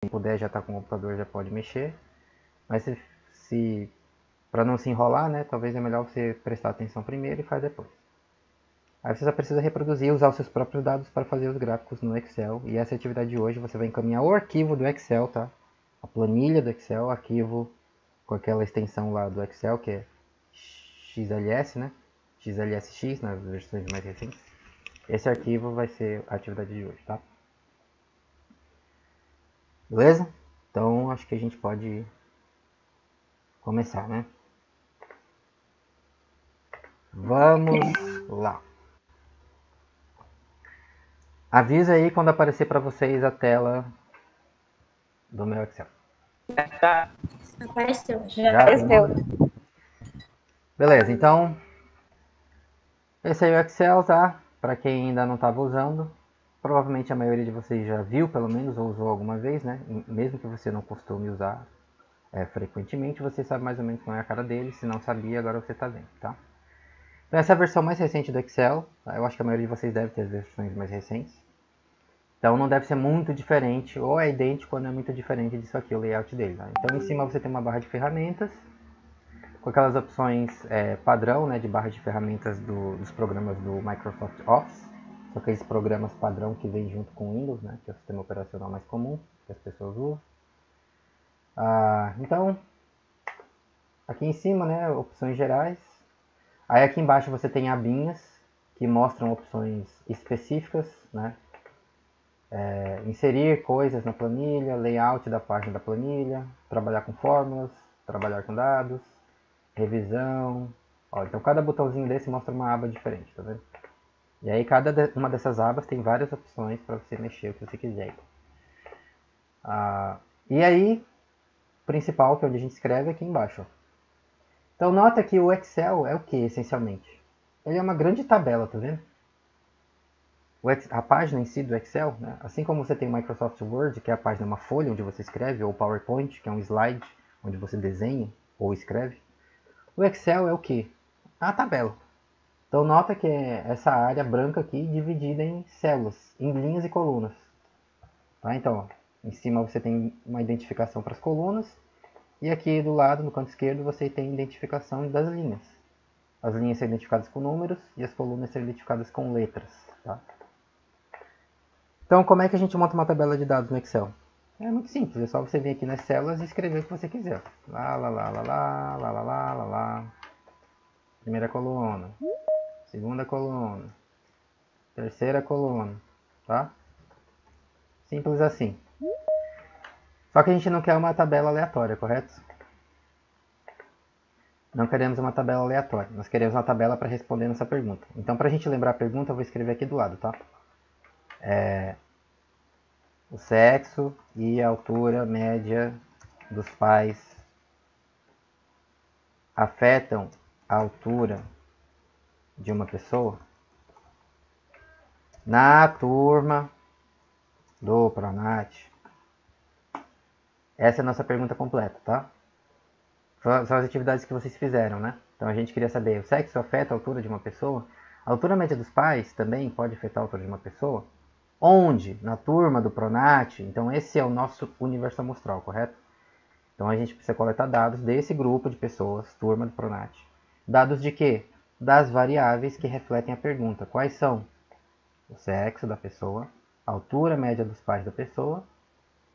puder já está com o computador, já pode mexer. Mas para não se enrolar, né, talvez é melhor você prestar atenção primeiro e faz depois. Aí você só precisa reproduzir e usar os seus próprios dados para fazer os gráficos no Excel. E essa atividade de hoje você vai encaminhar o arquivo do Excel, tá? A planilha do Excel, o arquivo com aquela extensão lá do Excel, que é XLS, né? XLSX, nas versões mais recentes. Esse arquivo vai ser a atividade de hoje, tá? Beleza? Então, acho que a gente pode começar, né? Vamos lá. Avisa aí quando aparecer para vocês a tela do meu Excel. Apareceu. Já apareceu. Beleza, então esse aí é o Excel, tá? Para quem ainda não estava usando, provavelmente a maioria de vocês já viu, pelo menos, ou usou alguma vez, né? Mesmo que você não costume usar frequentemente, você sabe mais ou menos como é a cara dele. Se não sabia, agora você está vendo, tá? Então essa é a versão mais recente do Excel. Tá? Eu acho que a maioria de vocês deve ter as versões mais recentes. Então não deve ser muito diferente, ou é idêntico ou não é muito diferente disso aqui, o layout dele. Tá? Então em cima você tem uma barra de ferramentas, com aquelas opções padrão, né, de barra de ferramentas dos programas do Microsoft Office. São aqueles programas padrão que vem junto com o Windows, né, que é o sistema operacional mais comum que as pessoas usam. Então, aqui em cima, né, opções gerais. Aí aqui embaixo você tem abinhas que mostram opções específicas, né? Inserir coisas na planilha, layout da página da planilha, trabalhar com fórmulas, trabalhar com dados, revisão. Ó, então cada botãozinho desse mostra uma aba diferente, tá vendo? E aí cada uma dessas abas tem várias opções para você mexer o que você quiser. E aí, o principal, que é onde a gente escreve, é aqui embaixo. Ó. Então nota que o Excel é o que, essencialmente? Ele é uma grande tabela, tá vendo? A página em si do Excel, né? Assim como você tem o Microsoft Word, que é a página, uma folha onde você escreve, ou o PowerPoint, que é um slide onde você desenha ou escreve, o Excel é o que? A tabela. Então nota que é essa área branca aqui dividida em células, em linhas e colunas. Tá? Então, ó, em cima você tem uma identificação para as colunas, e aqui do lado, no canto esquerdo, você tem identificação das linhas. As linhas são identificadas com números e as colunas são identificadas com letras. Tá? Então, como é que a gente monta uma tabela de dados no Excel? É muito simples, é só você vir aqui nas células e escrever o que você quiser. Lá, lá, lá, lá, lá, lá, lá, lá, lá, lá. Primeira coluna, segunda coluna, terceira coluna, tá? Simples assim. Só que a gente não quer uma tabela aleatória, correto? Não queremos uma tabela aleatória, nós queremos uma tabela para responder nessa pergunta. Então, para a gente lembrar a pergunta, eu vou escrever aqui do lado, tá? O sexo e a altura média dos pais afetam a altura de uma pessoa na turma do Pronat. Essa é a nossa pergunta completa, tá? São as atividades que vocês fizeram, né? Então a gente queria saber, o sexo afeta a altura de uma pessoa? A altura média dos pais também pode afetar a altura de uma pessoa? Onde? Na turma do Pronat. Então esse é o nosso universo amostral, correto? Então a gente precisa coletar dados desse grupo de pessoas, turma do Pronat. Dados de quê? Das variáveis que refletem a pergunta. Quais são? O sexo da pessoa, a altura média dos pais da pessoa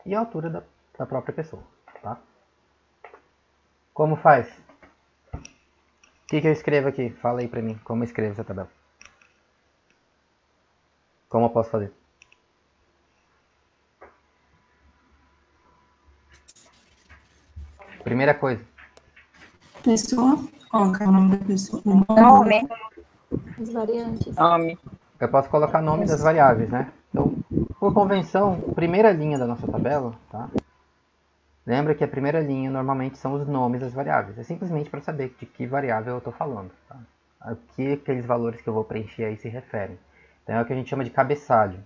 e a altura da própria pessoa. Tá? Como faz? O que eu escrevo aqui? Fala aí pra mim, como eu escrevo essa tabela? Como eu posso fazer? Primeira coisa. Pessoa, colocar o nome da pessoa. Nome. As variantes. Nome. Eu posso colocar nome das variáveis, né? Então, por convenção, primeira linha da nossa tabela, tá? Lembra que a primeira linha normalmente são os nomes das variáveis. É simplesmente para saber de que variável eu estou falando. Tá? A que aqueles valores que eu vou preencher aí se referem. Então é o que a gente chama de cabeçalho.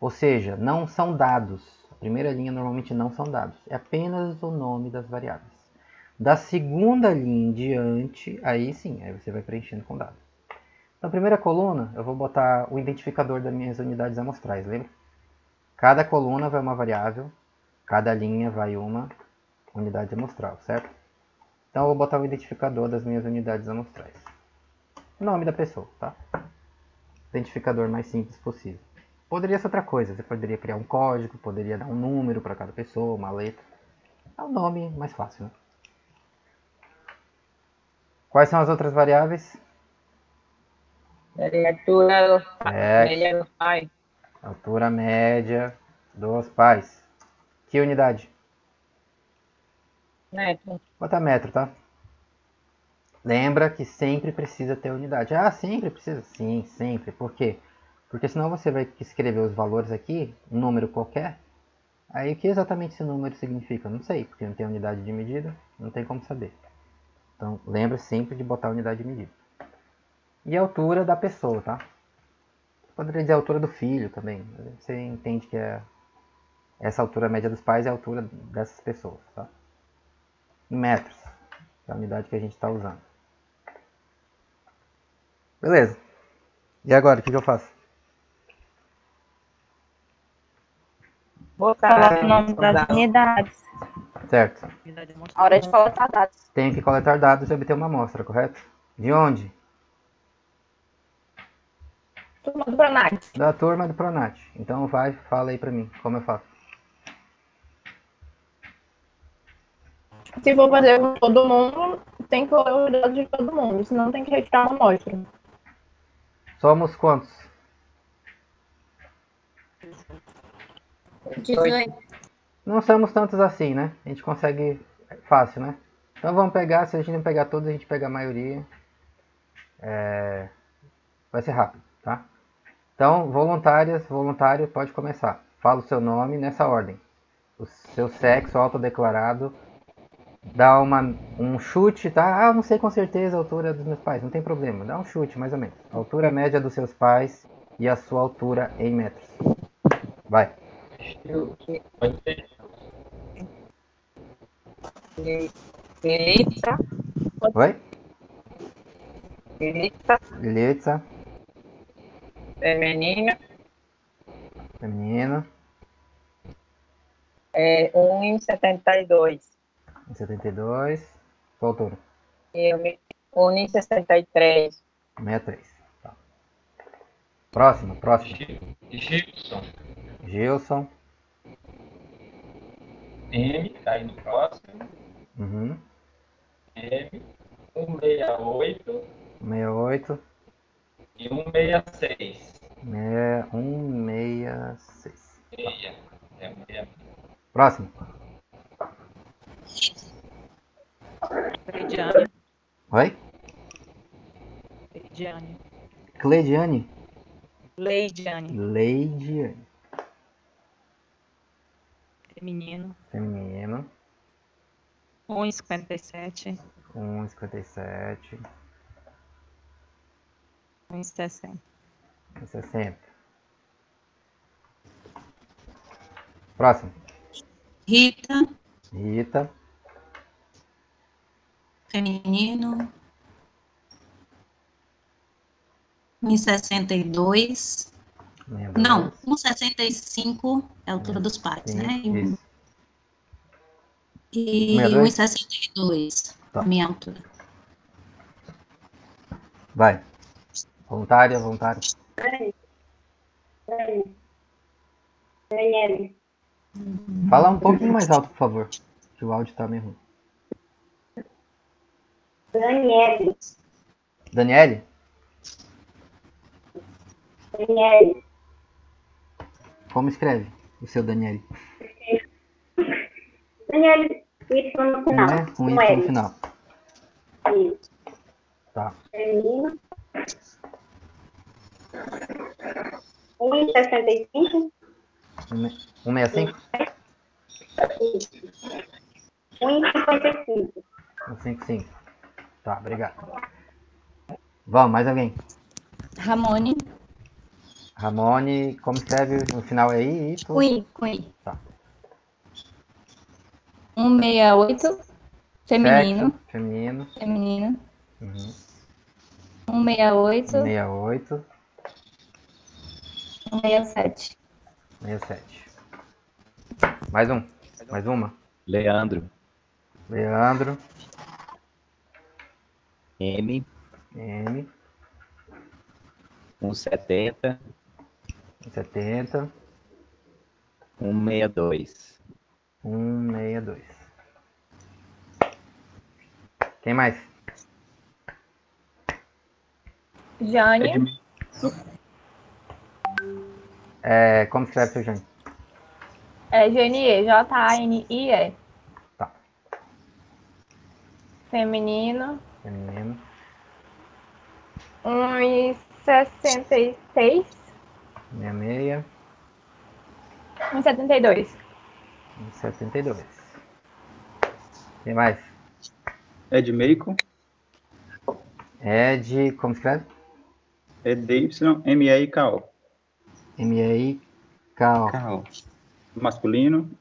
Ou seja, não são dados. A primeira linha normalmente não são dados. É apenas o nome das variáveis. Da segunda linha em diante, aí sim, aí você vai preenchendo com dados. Na primeira coluna, eu vou botar o identificador das minhas unidades amostrais, lembra? Cada coluna vai uma variável. Cada linha vai uma unidade amostral, certo? Então eu vou botar o identificador das minhas unidades amostrais. Nome da pessoa, tá? Identificador mais simples possível. Poderia ser outra coisa, você poderia criar um código, poderia dar um número para cada pessoa, uma letra. É o nome mais fácil, né? Quais são as outras variáveis? Altura dos É. média dos pais. Altura média dos pais. Que unidade? Metro. Bota metro, tá? Lembra que sempre precisa ter unidade. Ah, sempre precisa? Sim, sempre. Por quê? Porque senão você vai escrever os valores aqui, um número qualquer. Aí o que exatamente esse número significa? Não sei, porque não tem unidade de medida, não tem como saber. Então lembra sempre de botar a unidade de medida. E a altura da pessoa, tá? Poderia dizer a altura do filho também. Você entende que essa altura média dos pais é a altura dessas pessoas, tá? Em metros, que é a unidade que a gente está usando. Beleza. E agora, o que eu faço? Botar O nome das unidades. Certo. A hora de coletar dados. Tenho que coletar dados e obter uma amostra, correto? De onde? Turma do Pronat. Da turma do Pronat. Então vai, fala aí pra mim, como eu faço. Se for fazer com todo mundo, tem que coletar os dados de todo mundo, senão tem que retirar uma amostra. Somos quantos? 18. Não somos tantos assim, né? A gente consegue fácil, né? Então vamos pegar, se a gente não pegar todos, a gente pega a maioria. Vai ser rápido, tá? Então, voluntárias, voluntário, pode começar. Fala o seu nome nessa ordem. O seu sexo autodeclarado. Dá um chute, tá? Ah, eu não sei com certeza a altura dos meus pais. Não tem problema, dá um chute, mais ou menos. A altura média dos seus pais e a sua altura em metros. Vai. Feliça. Oi? Feliça. Beleza. Feminino. Feminino. 1,72. 72. Sua altura. Eu 1,63. 63. Tá. Próximo. Gibson. Gilson. M, tá aí no próximo. Uhum. M, 168 68. e 166. 166. Meia. É meia. Próximo. Cleidiane. Oi? Cleidiane. Cleidiane. Leidiane. Leidiane. Feminino. Feminino. 1,57. 1,57. 1,60. 1,60. Próximo. Rita, Rita. feminino. 1,62. Não, 1,65 é a altura dos pais, né? Isso. E 1,62? 1,62, Tá. minha altura. Vai. Voluntária, voluntário. Daniele. Fala um pouquinho mais alto, por favor. Que o áudio tá meio ruim. Daniele. Daniele? Daniele. Como escreve o seu Daniele? Daniele, Y no final. Né? Com Y no final. Isso. Tá. Feminino. 1,65. 165? 1,55. 155. Tá, obrigado. Vamos, mais alguém? Ramone. Ramone, como escreve no final aí? Com I, com I. Tá. 168. Feminino. Sexo, feminino. Feminino. Uhum. 168. 68. 167. 67. Mais um. Mais uma. Leandro. Leandro. M. M. 170. 70. 162. 162. Quem mais? Jane. Como escreve seu Jane? Janie, Janie. Tá. Feminino. Feminino. 1,66. 66. 1,72. 172. Quem mais? Edmeico. Ed, como escreve? EDYMEIKO. M-E-I-K-O. Carol. Masculino.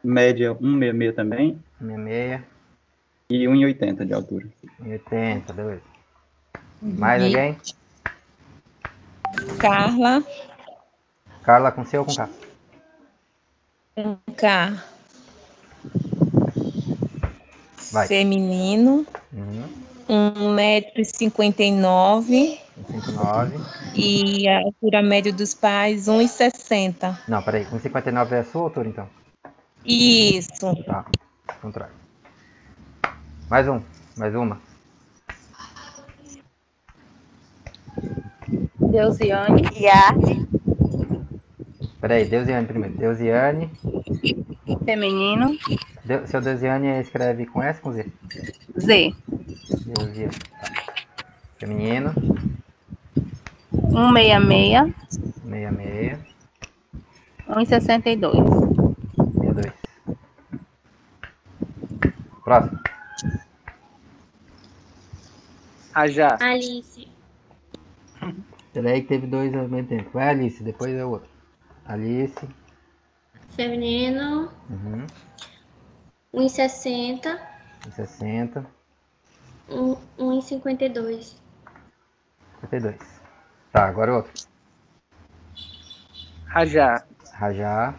Média 166 também. 66. E 1,80 de altura. 80, beleza. Mais alguém? Carla. Carla com C ou com K? Com K. Vai. Feminino. Uhum. 1,59 m. 159. E a altura média dos pais, 1,60. Não, peraí. 159 é a sua altura, então? Isso. Tá. Contrário. Mais um. Mais uma. Deusiane. Yardley. Peraí, Deusiane primeiro. Deusiane. Feminino. Seu Deusiane escreve com S ou com Z? Z. Deusiane. Tá. Feminino. 1,66. 66. 1,62. 62. Próximo. Rajá. Alice. Peraí que teve dois ao mesmo tempo. Vai Alice, depois é o outro. Alice. Feminino. Uhum. 1,60. 60. 1,52. 52. Tá, agora o outro. Rajá. Rajá.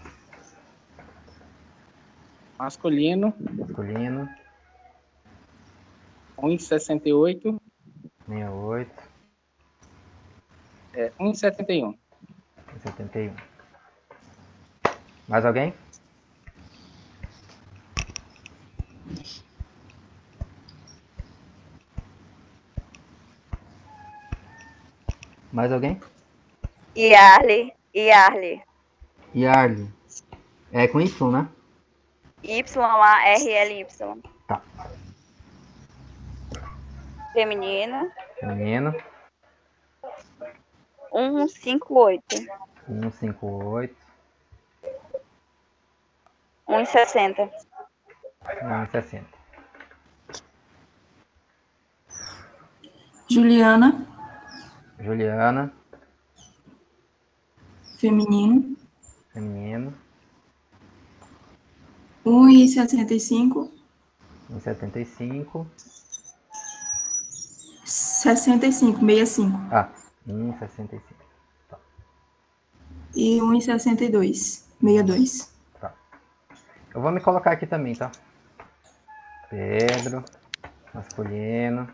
Masculino. Masculino. 1,68. 68. 1,71. 71. Mais alguém? Mais alguém? Yarley. Yarly. É com Y, né? YARLY. Tá. Feminino. Feminino. 158. 158. 160. 160. Juliana. Juliana. Feminino. Feminino. 1,65. 175. 65. Ah, 165. Tá. E 1,62. 62. Tá. Eu vou me colocar aqui também, tá? Pedro. Masculino.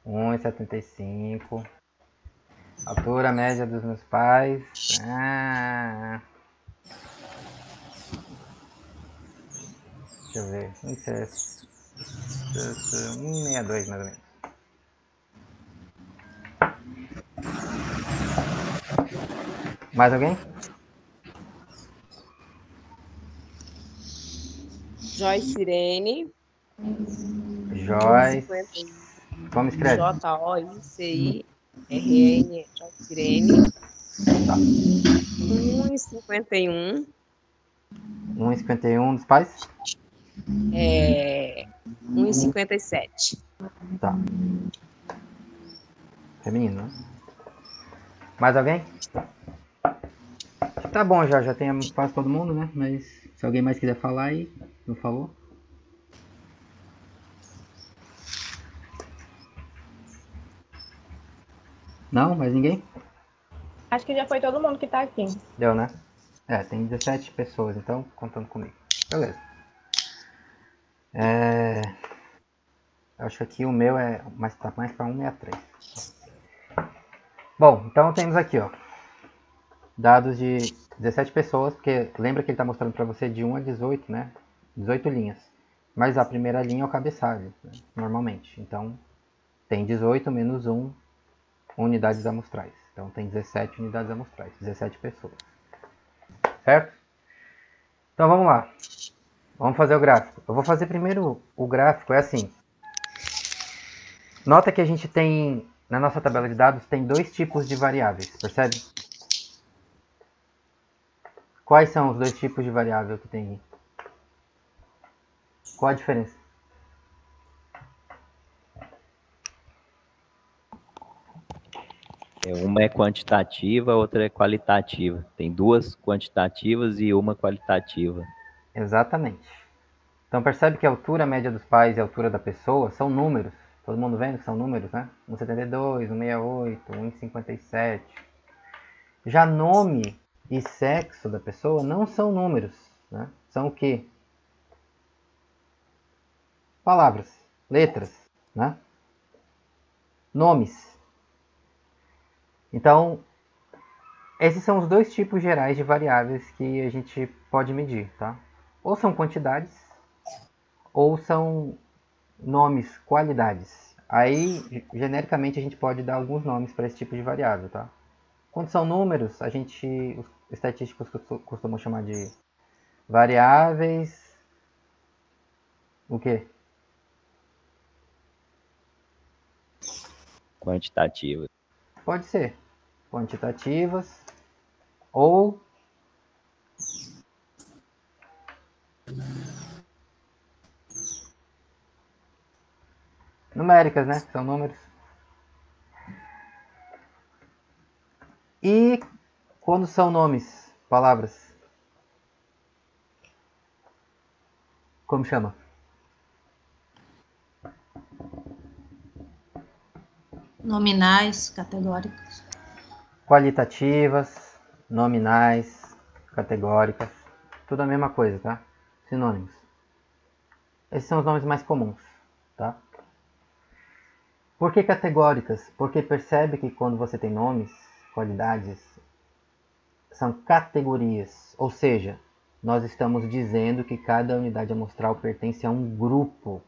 1,75. Altura média dos meus pais. Deixa eu ver. 1,62 mais ou menos. Mais alguém? Joyce Irene. Joyce. Como escreve? JOICIRN. Joyce Irene. Tá. 1,51. 1,51 dos pais? 1,57. Tá. Feminino, né? Mais alguém? Tá bom, já tem quase todo mundo, né? Mas se alguém mais quiser falar aí, não falou? Não? Mais ninguém? Acho que já foi todo mundo que tá aqui. Deu, né? Tem 17 pessoas, então, contando comigo. Beleza. Acho que aqui o meu tá mais para 163. Bom, então temos aqui, ó, dados de 17 pessoas, porque lembra que ele está mostrando para você de 1 a 18, né? 18 linhas. Mas a primeira linha é o cabeçalho, né? Normalmente. Então, tem 18 menos 1 unidades amostrais. Então, tem 17 unidades amostrais, 17 pessoas. Certo? Então, vamos lá. Vamos fazer o gráfico. Eu vou fazer primeiro o gráfico, é assim. Nota que a gente tem, na nossa tabela de dados, tem dois tipos de variáveis, percebe? Quais são os dois tipos de variável que tem aqui? Qual a diferença? Uma é quantitativa, a outra é qualitativa. Tem duas quantitativas e uma qualitativa. Exatamente. Então percebe que a altura média dos pais e a altura da pessoa são números. Todo mundo vendo que são números, né? 1,72, 1,68, 1,57. Já nome e sexo da pessoa não são números, né? São o quê? Palavras, letras, né? Nomes. Então, esses são os dois tipos gerais de variáveis que a gente pode medir, tá? Ou são quantidades, ou são nomes, qualidades. Aí, genericamente, a gente pode dar alguns nomes para esse tipo de variável, tá? Quando são números, os estatísticos costumam chamar de variáveis... O quê? Quantitativa. Pode ser. Quantitativas ou numéricas, né? São números. E quando são nomes, palavras, como chama? Nominais, categóricos. Qualitativas, nominais, categóricas, tudo a mesma coisa, tá? Sinônimos. Esses são os nomes mais comuns, tá? Por que categóricas? Porque percebe que quando você tem nomes, qualidades, são categorias, ou seja, nós estamos dizendo que cada unidade amostral pertence a um grupo,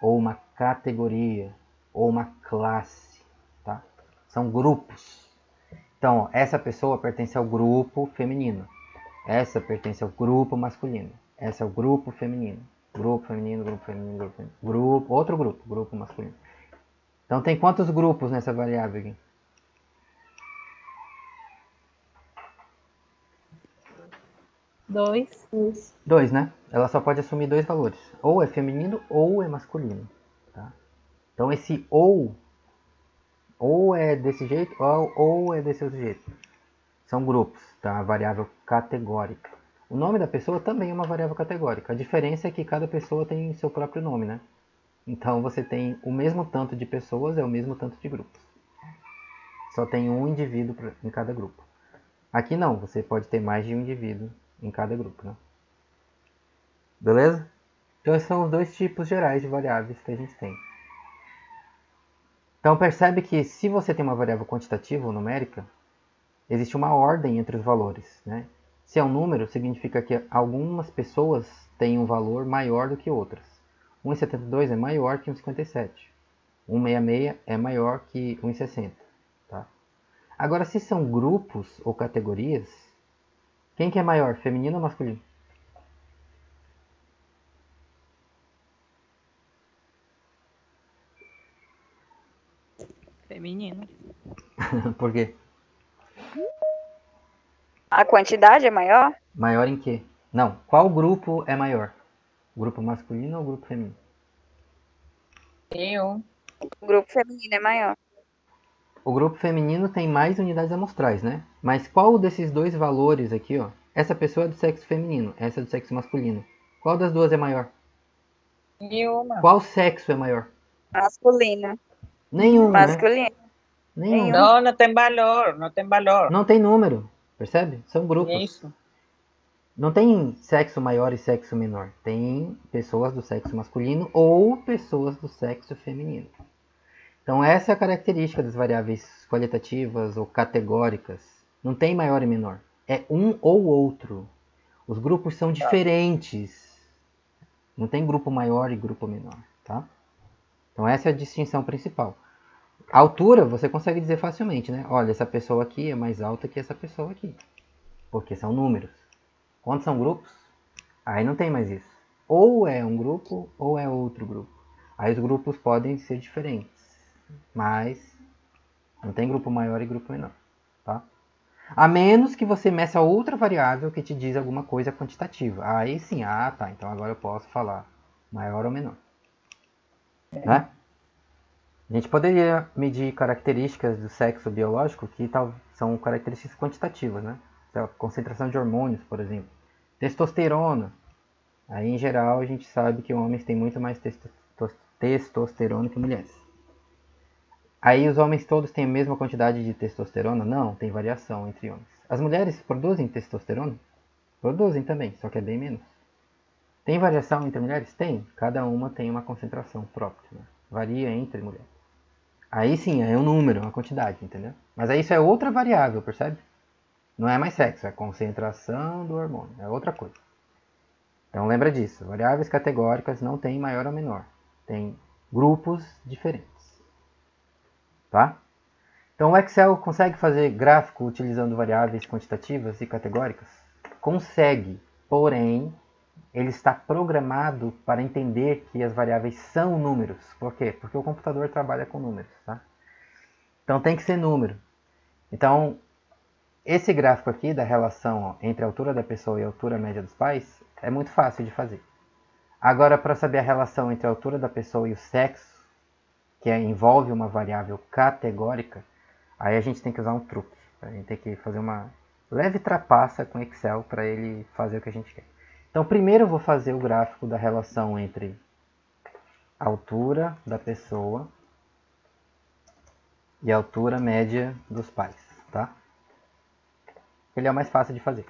ou uma categoria, ou uma classe, tá? São grupos. Então, ó, essa pessoa pertence ao grupo feminino, essa pertence ao grupo masculino, essa é o grupo feminino, grupo feminino, grupo feminino, grupo feminino, outro grupo, grupo masculino. Então, tem quantos grupos nessa variável aqui? 2. 2, né? Ela só pode assumir dois valores. Ou é feminino ou é masculino. Tá? Então esse ou é desse jeito ou é desse outro jeito. São grupos, tá? A variável categórica. O nome da pessoa também é uma variável categórica. A diferença é que cada pessoa tem seu próprio nome, né? Então você tem o mesmo tanto de pessoas, é o mesmo tanto de grupos. Só tem um indivíduo em cada grupo. Aqui não, você pode ter mais de um indivíduo em cada grupo, né? Beleza? Então esses são os dois tipos gerais de variáveis que a gente tem. Então percebe que se você tem uma variável quantitativa ou numérica, existe uma ordem entre os valores, né? Se é um número, significa que algumas pessoas têm um valor maior do que outras. 1,72 é maior que 1,57. 1,66 é maior que 1,60. Tá? Agora, se são grupos ou categorias, quem que é maior, feminino ou masculino? Feminino. Por quê? A quantidade é maior? Maior em quê? Não, qual grupo é maior? O grupo masculino ou o grupo feminino? Eu. O grupo feminino é maior. O grupo feminino tem mais unidades amostrais, né? Mas qual desses dois valores aqui, ó? Essa pessoa é do sexo feminino, essa é do sexo masculino. Qual das duas é maior? Nenhuma. Qual sexo é maior? Masculino. Nenhum, Masculino. né? Nenhum. Não, não tem valor, não tem valor. Não tem número, percebe? São grupos. Isso. Não tem sexo maior e sexo menor. Tem pessoas do sexo masculino ou pessoas do sexo feminino. Então essa é a característica das variáveis qualitativas ou categóricas. Não tem maior e menor. É um ou outro. Os grupos são diferentes. Não tem grupo maior e grupo menor, tá? Então essa é a distinção principal. A altura você consegue dizer facilmente, né? Olha, essa pessoa aqui é mais alta que essa pessoa aqui. Porque são números. Quando são grupos, aí não tem mais isso. Ou é um grupo ou é outro grupo. Aí os grupos podem ser diferentes. Mas não tem grupo maior e grupo menor, tá? A menos que você meça outra variável que te diz alguma coisa quantitativa. Aí sim, tá, então agora eu posso falar maior ou menor. Né? A gente poderia medir características do sexo biológico que são características quantitativas, né? A concentração de hormônios, por exemplo. Testosterona. Aí, em geral, a gente sabe que homens têm muito mais testosterona que mulheres. Aí, os homens todos têm a mesma quantidade de testosterona? Não, tem variação entre homens. As mulheres produzem testosterona? Produzem também, só que é bem menos. Tem variação entre mulheres? Tem. Cada uma tem uma concentração própria. Né? Varia entre mulheres. Aí sim, é um número, uma quantidade, entendeu? Mas aí isso é outra variável, percebe? Não é mais sexo, é concentração do hormônio, é outra coisa. Então lembra disso, variáveis categóricas não tem maior ou menor, tem grupos diferentes. Tá? Então o Excel consegue fazer gráfico utilizando variáveis quantitativas e categóricas? Consegue, porém, ele está programado para entender que as variáveis são números. Por quê? Porque o computador trabalha com números. Tá? Então tem que ser número. Então, esse gráfico aqui da relação entre a altura da pessoa e a altura média dos pais é muito fácil de fazer. Agora, para saber a relação entre a altura da pessoa e o sexo, que envolve uma variável categórica, aí a gente tem que usar um truque. A gente tem que fazer uma leve trapaça com o Excel para ele fazer o que a gente quer. Então, primeiro eu vou fazer o gráfico da relação entre a altura da pessoa e a altura média dos pais, tá? Ele é o mais fácil de fazer.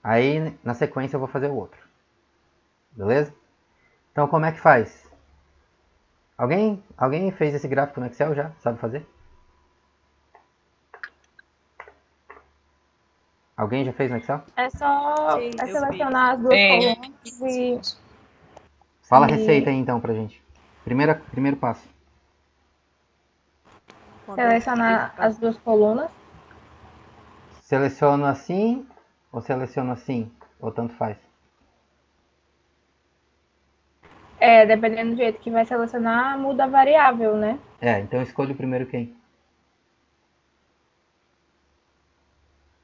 Aí, na sequência, eu vou fazer o outro. Beleza? Então, como é que faz? Alguém fez esse gráfico no Excel já? Sabe fazer? Alguém já fez no Excel? É só Sim, eu selecionar as duas colunas e... Fala a receita aí, então, pra gente. Primeiro passo. Selecionar as duas colunas. Seleciono assim ou seleciono assim? Ou tanto faz? Dependendo do jeito que vai selecionar, muda a variável, né? Então escolho primeiro quem?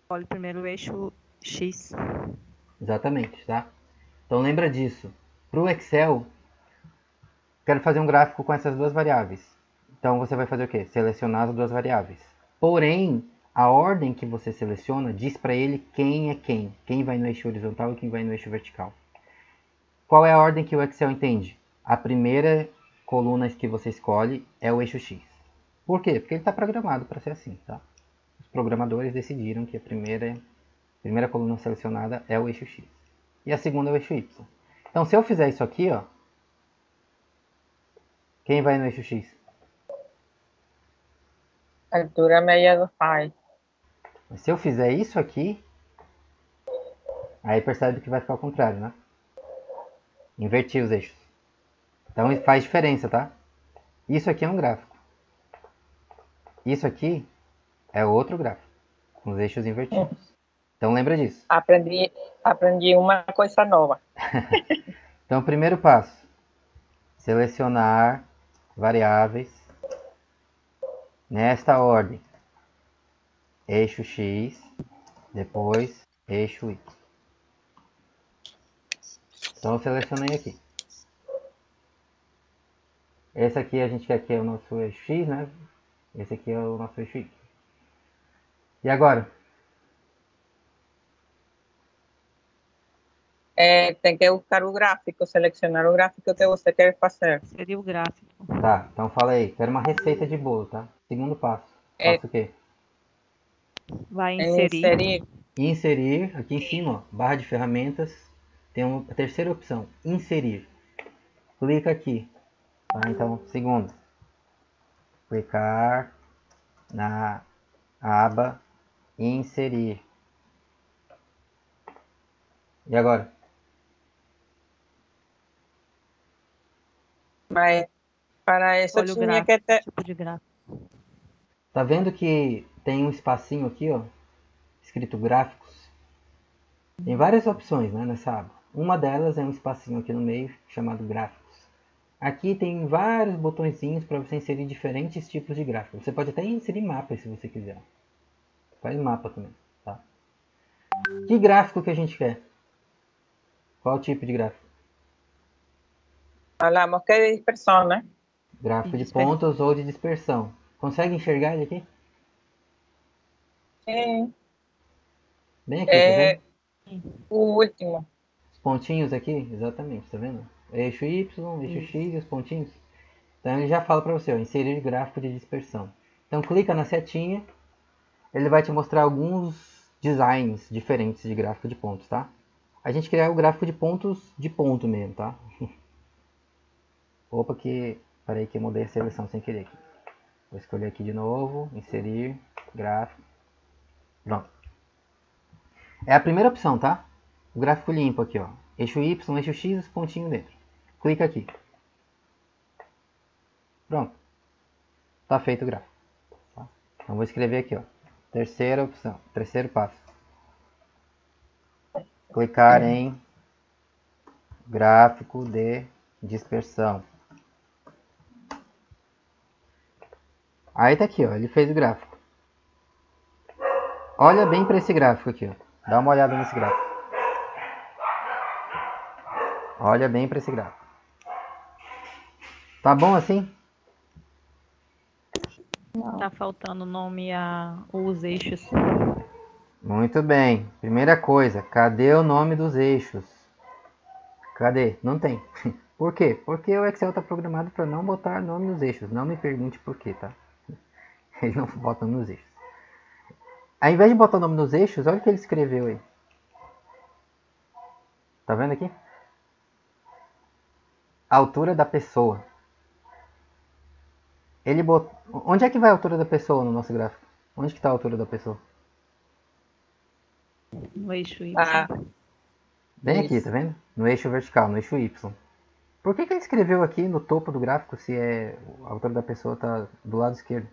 Olha primeiro o eixo X. Exatamente, tá? Então lembra disso. Para o Excel, quero fazer um gráfico com essas duas variáveis. Então você vai fazer o quê? Selecionar as duas variáveis. Porém, a ordem que você seleciona diz para ele quem é quem. Quem vai no eixo horizontal e quem vai no eixo vertical. Qual é a ordem que o Excel entende? A primeira coluna que você escolhe é o eixo X. Por quê? Porque ele está programado para ser assim, tá? Os programadores decidiram que a primeira coluna selecionada é o eixo X. E a segunda é o eixo Y. Então, se eu fizer isso aqui, ó, quem vai no eixo X? Altura média dos pais. Mas se eu fizer isso aqui, aí percebe que vai ficar ao contrário, né? Inverti os eixos. Então faz diferença, tá? Isso aqui é um gráfico. Isso aqui é outro gráfico, com os eixos invertidos. Então lembra disso. Aprendi uma coisa nova. Então, primeiro passo. Selecionar variáveis nesta ordem. Eixo X, depois eixo Y. Então eu selecionei aqui. Esse aqui a gente quer que é o nosso eixo X, né? Esse aqui é o nosso eixo Y. E agora? Tem que buscar o gráfico, selecionar o gráfico que você quer fazer. Seria o gráfico. Tá, então fala aí. Quero uma receita de bolo, tá? Segundo passo. Faço o quê? Vai inserir. Inserir, aqui em cima, ó, barra de ferramentas, tem a terceira opção, inserir. Clica aqui. Tá? Então, segundo, clicar na aba inserir. E agora? Mas para isso Olha o tinha gráfico, que ter. tipo de gráfico. Tá vendo que tem um espacinho aqui, ó, escrito gráficos? Tem várias opções, né, nessa aba. Uma delas é um espacinho aqui no meio chamado gráficos. Aqui tem vários botõezinhos para você inserir diferentes tipos de gráficos. Você pode até inserir mapas se você quiser. Faz mapa também, tá? Que gráfico que a gente quer? Qual tipo de gráfico? Falamos que é de dispersão, né? Gráfico de pontos ou de dispersão. Consegue enxergar ele aqui? Sim. Bem aqui, tá vendo? O último. Os pontinhos aqui, exatamente, tá vendo? Eixo Y, eixo X e os pontinhos. Então ele já fala para você, ó, inserir gráfico de dispersão. Então clica na setinha, ele vai te mostrar alguns designs diferentes de gráfico de pontos, tá? A gente quer o gráfico de pontos de ponto mesmo, tá? Opa, peraí que eu mudei a seleção sem querer aqui. Vou escolher aqui de novo, inserir gráfico. Pronto. É a primeira opção, tá? O gráfico limpo aqui, ó. Eixo Y, eixo X, os pontinhos dentro. Clica aqui. Pronto. Tá feito o gráfico. Tá? Então vou escrever aqui, ó. Terceira opção, terceiro passo. Clicar em gráfico de dispersão. Aí tá aqui, ó. Ele fez o gráfico. Olha bem para esse gráfico aqui, ó. Dá uma olhada nesse gráfico. Olha bem para esse gráfico. Tá bom assim? Tá faltando o nome os eixos. Muito bem. Primeira coisa, cadê o nome dos eixos? Cadê? Não tem. Por quê? Porque o Excel está programado para não botar nome nos eixos. Não me pergunte por quê, tá? Ele não bota nome nos eixos. Ao invés de botar o nome nos eixos, olha o que ele escreveu aí. Tá vendo aqui? A altura da pessoa. Ele botou... Onde é que vai a altura da pessoa no nosso gráfico? Onde que está a altura da pessoa? No eixo Y. Bem aqui, tá vendo? No eixo vertical, no eixo Y. Por que ele escreveu aqui no topo do gráfico se a altura da pessoa está do lado esquerdo?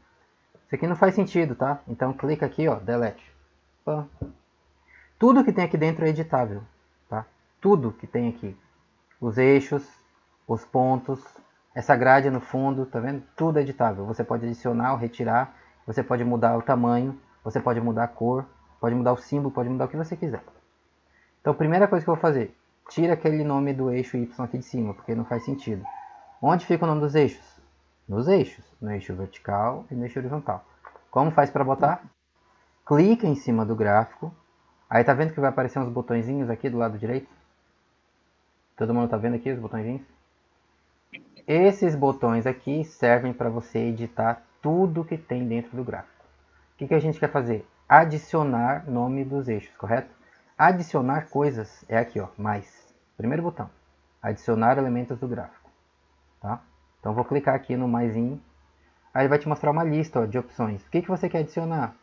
Isso aqui não faz sentido, tá? Então clica aqui, ó, delete. Pã. Tudo que tem aqui dentro é editável, tá? Tudo que tem aqui. Os eixos, os pontos, essa grade no fundo, tá vendo? Tudo é editável. Você pode adicionar ou retirar, você pode mudar o tamanho, você pode mudar a cor, pode mudar o símbolo, pode mudar o que você quiser. Então, a primeira coisa que eu vou fazer, tira aquele nome do eixo Y aqui de cima, porque não faz sentido. Onde fica o nome dos eixos? Nos eixos, no eixo vertical e no eixo horizontal. Como faz para botar? Clica em cima do gráfico. Aí tá vendo que vai aparecer uns botõezinhos aqui do lado direito? Todo mundo tá vendo aqui os botõezinhos? Esses botões aqui servem para você editar tudo que tem dentro do gráfico. O que a gente quer fazer? Adicionar nome dos eixos, correto? Adicionar coisas é aqui, ó, mais. Primeiro botão. Adicionar elementos do gráfico. Tá? Então vou clicar aqui no maisinho. Aí ele vai te mostrar uma lista, ó, de opções. O que você quer adicionar?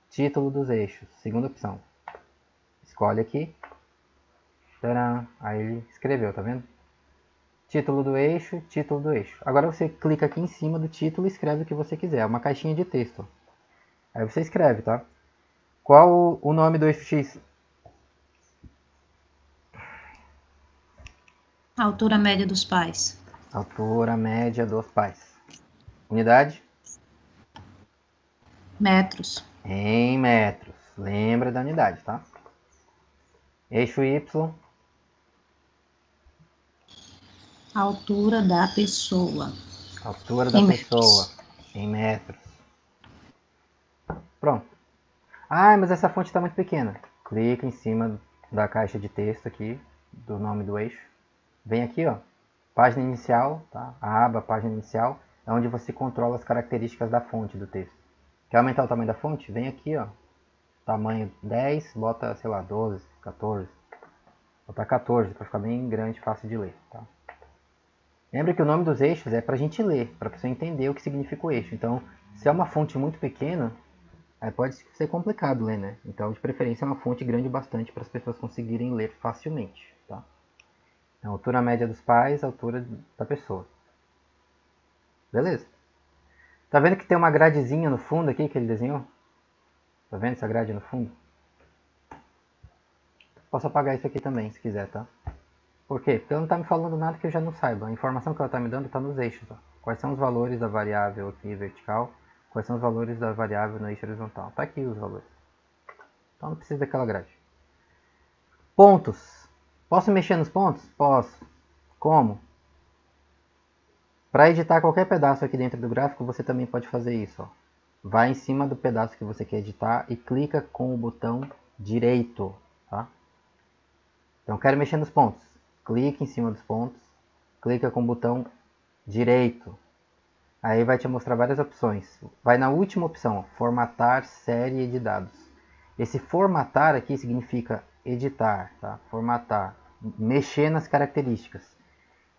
Título dos eixos. Segunda opção. Escolhe aqui. Tcharam. Aí ele escreveu, tá vendo? Título do eixo, título do eixo. Agora você clica aqui em cima do título e escreve o que você quiser. É uma caixinha de texto. Aí você escreve, tá? Qual o nome do eixo X? Altura média dos pais. Altura média dos pais. Unidade? Metros. Em metros. Lembra da unidade, tá? Eixo Y. Altura da pessoa. Altura da pessoa. Em metros. Pronto. Ah, mas essa fonte está muito pequena. Clica em cima da caixa de texto aqui, do nome do eixo. Vem aqui, ó. Página inicial, tá? A aba página inicial é onde você controla as características da fonte do texto. Quer aumentar o tamanho da fonte? Vem aqui, ó. tamanho 10, bota, sei lá, 12, 14. Botar 14 para ficar bem grande, fácil de ler, tá? Lembra que o nome dos eixos é para a gente ler, para a pessoa entender o que significa o eixo. Então, se é uma fonte muito pequena, aí pode ser complicado ler, né? Então, de preferência, é uma fonte grande bastante para as pessoas conseguirem ler facilmente, tá? Então, altura média dos pais, altura da pessoa. Beleza? Tá vendo que tem uma gradezinha no fundo aqui que ele desenhou? Tá vendo essa grade no fundo? Posso apagar isso aqui também, se quiser, tá? Por quê? Porque ela não tá me falando nada que eu já não saiba. A informação que ela tá me dando tá nos eixos, ó. Quais são os valores da variável aqui vertical? Quais são os valores da variável no eixo horizontal? Tá aqui os valores. Então não precisa daquela grade. Pontos. Posso mexer nos pontos? Posso. Como? Para editar qualquer pedaço aqui dentro do gráfico, você também pode fazer isso, ó. Vai em cima do pedaço que você quer editar e clica com o botão direito, tá? Então, quero mexer nos pontos. Clique em cima dos pontos, clica com o botão direito. Aí vai te mostrar várias opções. Vai na última opção, ó, formatar série de dados. Esse formatar aqui significa editar, tá? Formatar, mexer nas características.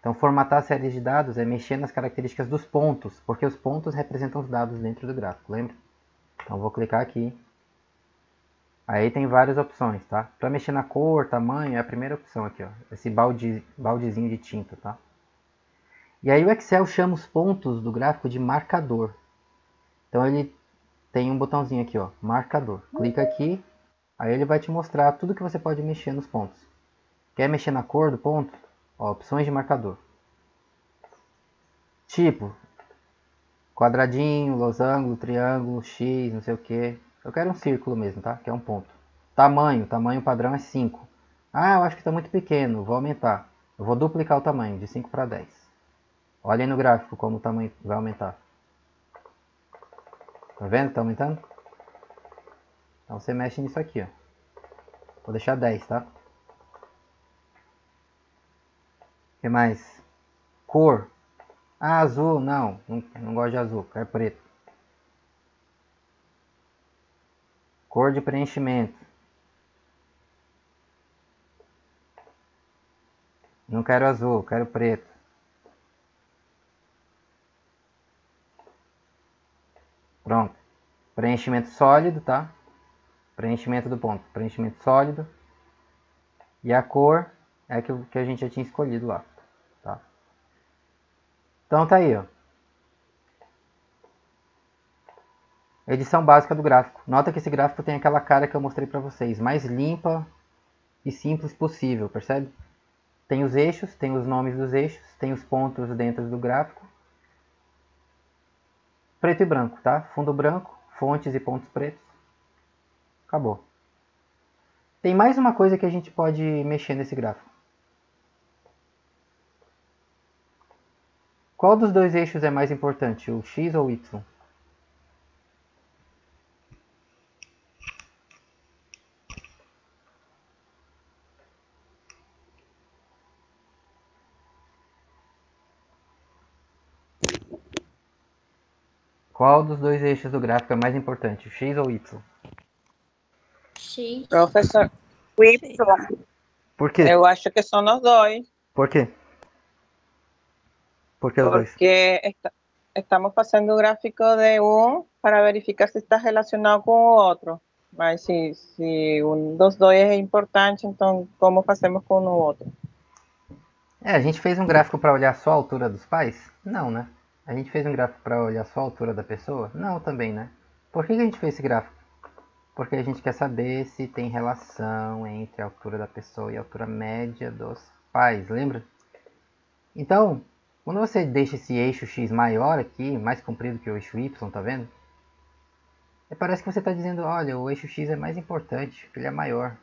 Então, formatar a série de dados é mexer nas características dos pontos, porque os pontos representam os dados dentro do gráfico, lembra? Então, vou clicar aqui. Aí tem várias opções, tá? Para mexer na cor, tamanho, é a primeira opção aqui, ó. Esse baldezinho de tinta, tá? E aí o Excel chama os pontos do gráfico de marcador. Então, ele tem um botãozinho aqui, ó, marcador. Clica aqui, aí ele vai te mostrar tudo que você pode mexer nos pontos. Quer mexer na cor do ponto? Ó, opções de marcador. Tipo, quadradinho, losango, triângulo, X, não sei o que. Eu quero um círculo mesmo, tá? Que é um ponto. Tamanho padrão é 5. Ah, eu acho que está muito pequeno, vou aumentar. Eu vou duplicar o tamanho, de 5 para 10. Olha aí no gráfico como o tamanho vai aumentar. Tá vendo que tá aumentando? Então você mexe nisso aqui, ó. Vou deixar 10, tá? O que mais? Cor. Ah, azul, não gosto de azul, quero preto. Cor de preenchimento. Não quero azul, quero preto. Pronto. Preenchimento sólido, tá? Preenchimento do ponto. Preenchimento sólido. E a cor é que a gente já tinha escolhido lá, tá? Então tá aí, ó. Edição básica do gráfico. Nota que esse gráfico tem aquela cara que eu mostrei para vocês, mais limpa e simples possível, percebe? Tem os eixos, tem os nomes dos eixos, tem os pontos dentro do gráfico. Preto e branco, tá? Fundo branco, fontes e pontos pretos. Acabou. Tem mais uma coisa que a gente pode mexer nesse gráfico. Qual dos dois eixos é mais importante, o X ou o Y? Qual dos dois eixos do gráfico é mais importante, o X ou o Y? X. Professor, O Y. Por quê? eu acho que são os dois, Por quê? Por que os dois? porque estamos fazendo o gráfico de um para verificar se está relacionado com o outro. Mas se um dos dois é importante, então como fazemos com o outro? A gente fez um gráfico para olhar só a altura dos pais? Não, né? A gente fez um gráfico para olhar só a altura da pessoa? Não, também, né? Por que a gente fez esse gráfico? Porque a gente quer saber se tem relação entre a altura da pessoa e a altura média dos pais, lembra? Então, quando você deixa esse eixo X maior aqui, mais comprido que o eixo Y, tá vendo? Parece que você está dizendo, olha, o eixo X é mais importante, porque ele é maior.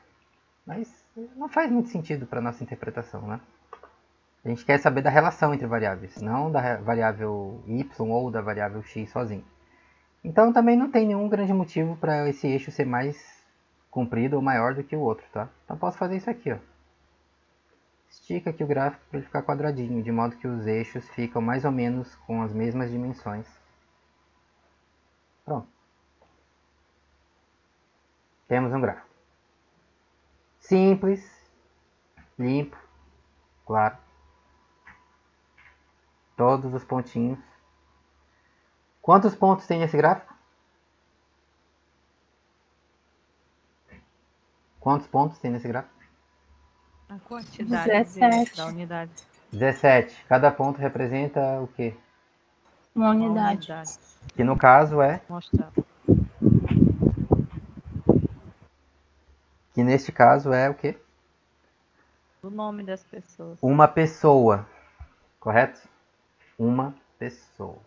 Mas não faz muito sentido para nossa interpretação, né? A gente quer saber da relação entre variáveis, não da variável y ou da variável x sozinho. Então também não tem nenhum grande motivo para esse eixo ser mais comprido ou maior do que o outro, tá? Então posso fazer isso aqui, ó. Estica aqui o gráfico para ele ficar quadradinho, de modo que os eixos ficam mais ou menos com as mesmas dimensões. Pronto. Temos um gráfico. Simples, limpo, claro. Todos os pontinhos. Quantos pontos tem nesse gráfico? Quantos pontos tem nesse gráfico? A quantidade 17. da unidade. 17. Cada ponto representa o quê? Uma unidade. Que no caso é... Mostrar. Que neste caso é o quê? O nome das pessoas. Uma pessoa. Correto? Uma pessoa.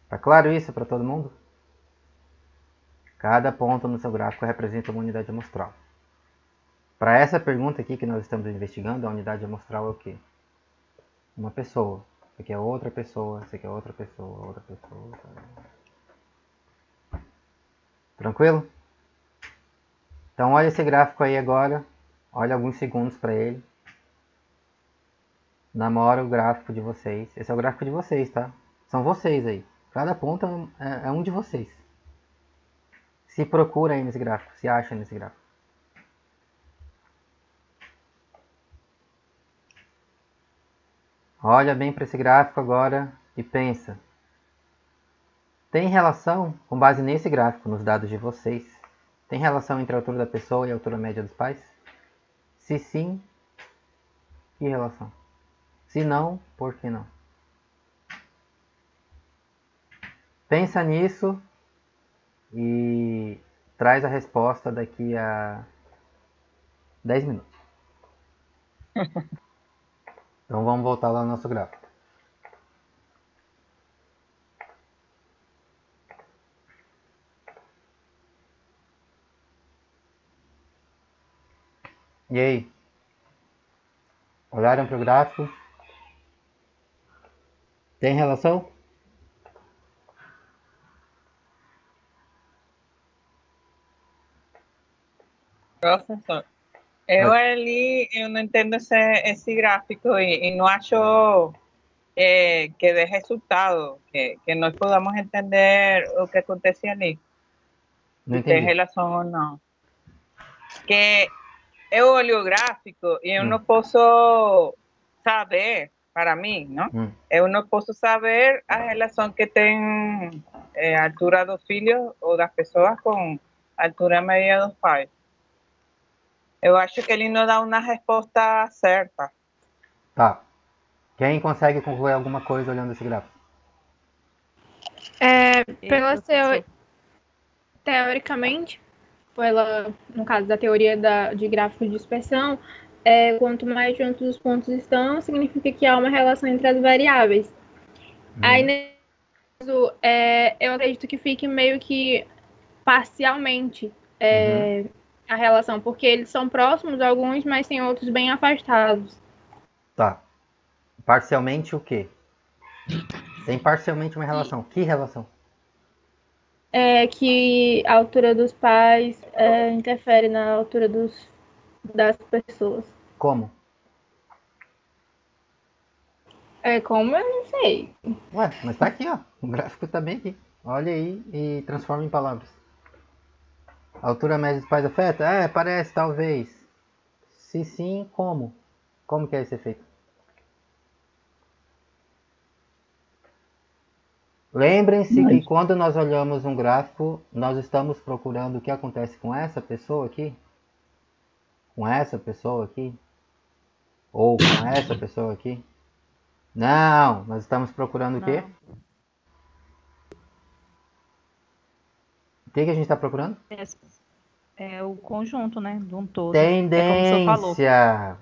Tá claro isso para todo mundo? Cada ponto no seu gráfico representa uma unidade amostral. Para essa pergunta aqui que nós estamos investigando, a unidade amostral é o quê? Uma pessoa. Isso aqui é outra pessoa, isso aqui é outra pessoa, outra pessoa. Tranquilo? Então olha esse gráfico aí agora. Olha alguns segundos para ele. Namora o gráfico de vocês. Esse é o gráfico de vocês, tá? São vocês aí. Cada ponto é um de vocês. Se procura aí nesse gráfico, se acha nesse gráfico. Olha bem para esse gráfico agora e pensa. Tem relação, com base nesse gráfico, nos dados de vocês, tem relação entre a altura da pessoa e a altura média dos pais? Se sim, que relação? Se não, por que não? Pensa nisso e traz a resposta daqui a 10 minutos. Então vamos voltar lá no nosso gráfico. E aí? Olharam para o gráfico? Tem relação? Professor, eu ali, eu não entendo esse gráfico e não acho que dê resultado, que nós podamos entender o que acontece ali. Não Se tem entendi. relação ou não. Que eu olho o gráfico e eu não posso saber, para mim, não? Eu não posso saber a relação que tem a altura dos filhos ou das pessoas com a altura média dos pais. Eu acho que ele não dá uma resposta certa. Tá. Quem consegue concluir alguma coisa olhando esse gráfico? Teoricamente, no caso da teoria de gráficos de dispersão, quanto mais juntos os pontos estão, significa que há uma relação entre as variáveis. Aí, nesse caso, eu acredito que fique meio que parcialmente a relação, porque eles são próximos, alguns, mas tem outros bem afastados. Tá. Parcialmente o quê? Tem parcialmente uma relação. Que relação? Que a altura dos pais interfere na altura das pessoas. Como? Como eu não sei. Ué, mas tá aqui, ó. O gráfico tá bem aqui. Olha aí e transforma em palavras. A altura média dos pais afeta? Parece, talvez. Se sim, como? Como que é esse efeito? Lembrem-se que quando nós olhamos um gráfico, nós estamos procurando o que acontece com essa pessoa aqui, com essa pessoa aqui, ou com essa pessoa aqui. Não, nós estamos procurando o quê? O que a gente está procurando? É o conjunto, né? De um todo. Tendência, como o senhor falou.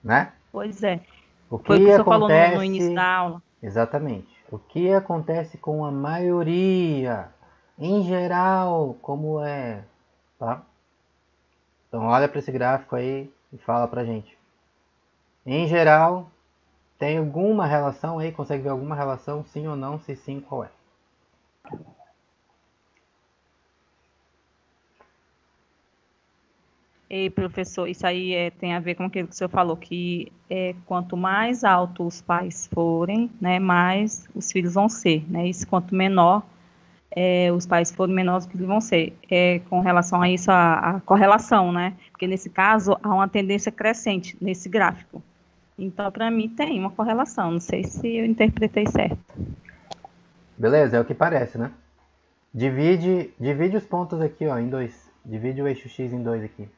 Né? Pois é. O que Foi o que o senhor acontece... falou no início da aula. Exatamente. O que acontece com a maioria, em geral, como é, tá? Então olha para esse gráfico aí e fala pra gente. Em geral, tem alguma relação aí? Consegue ver alguma relação? Sim ou não? Se sim, qual é? E professor, isso aí tem a ver com aquilo que o senhor falou, que quanto mais alto os pais forem, né, mais os filhos vão ser, né? Isso quanto menor os pais forem menores, o que vão ser? Com relação a isso, a correlação, né? Porque nesse caso, há uma tendência crescente nesse gráfico. Então, para mim, tem uma correlação. Não sei se eu interpretei certo. Beleza, é o que parece, né? Divide os pontos aqui, ó, em 2. Divide o eixo X em 2 aqui.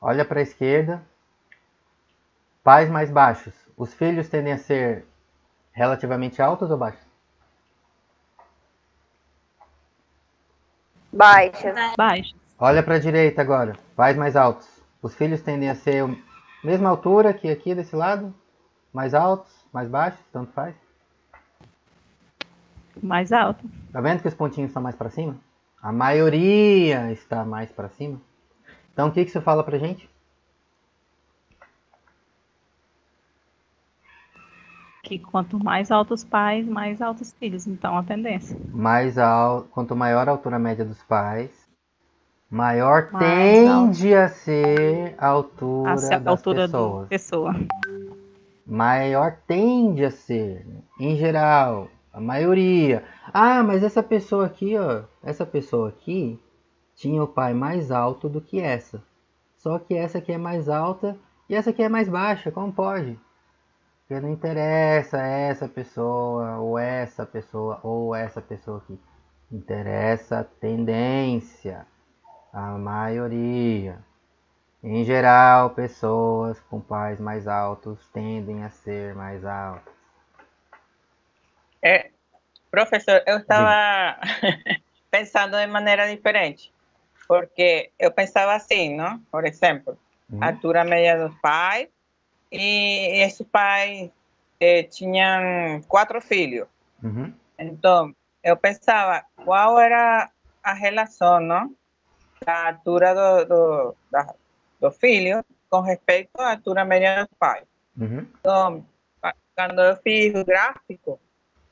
Olha para a esquerda. Pais mais baixos. Os filhos tendem a ser relativamente altos ou baixos? Baixas. Baixos. Olha para a direita agora. Pais mais altos. Os filhos tendem a ser a mesma altura que aqui desse lado? Mais altos? Mais baixos? Tanto faz? Mais alto. Tá vendo que os pontinhos estão mais para cima? A maioria está mais para cima. Então o que isso fala pra gente? Que quanto mais altos os pais, mais altos os filhos. Então, a tendência. Quanto maior a altura média dos pais, maior Mais tende a ser a altura A das altura pessoas. da pessoa. Maior tende a ser, em geral, a maioria. Ah, mas essa pessoa aqui, ó, essa pessoa aqui tinha o pai mais alto do que essa. Só que essa aqui é mais alta e essa aqui é mais baixa. Como pode? Porque não interessa essa pessoa ou essa pessoa ou essa pessoa aqui. Interessa a tendência, a maioria. Em geral, pessoas com pais mais altos tendem a ser mais altas. Professor, eu estava pensando de maneira diferente, porque eu pensava assim, não? Por exemplo, a altura média dos pais, e esses pais tinham 4 filhos. Uhum. Então, eu pensava qual era a relação, não? Da altura do filho com respeito à altura média dos pais. Uhum. Então, quando eu fiz o gráfico,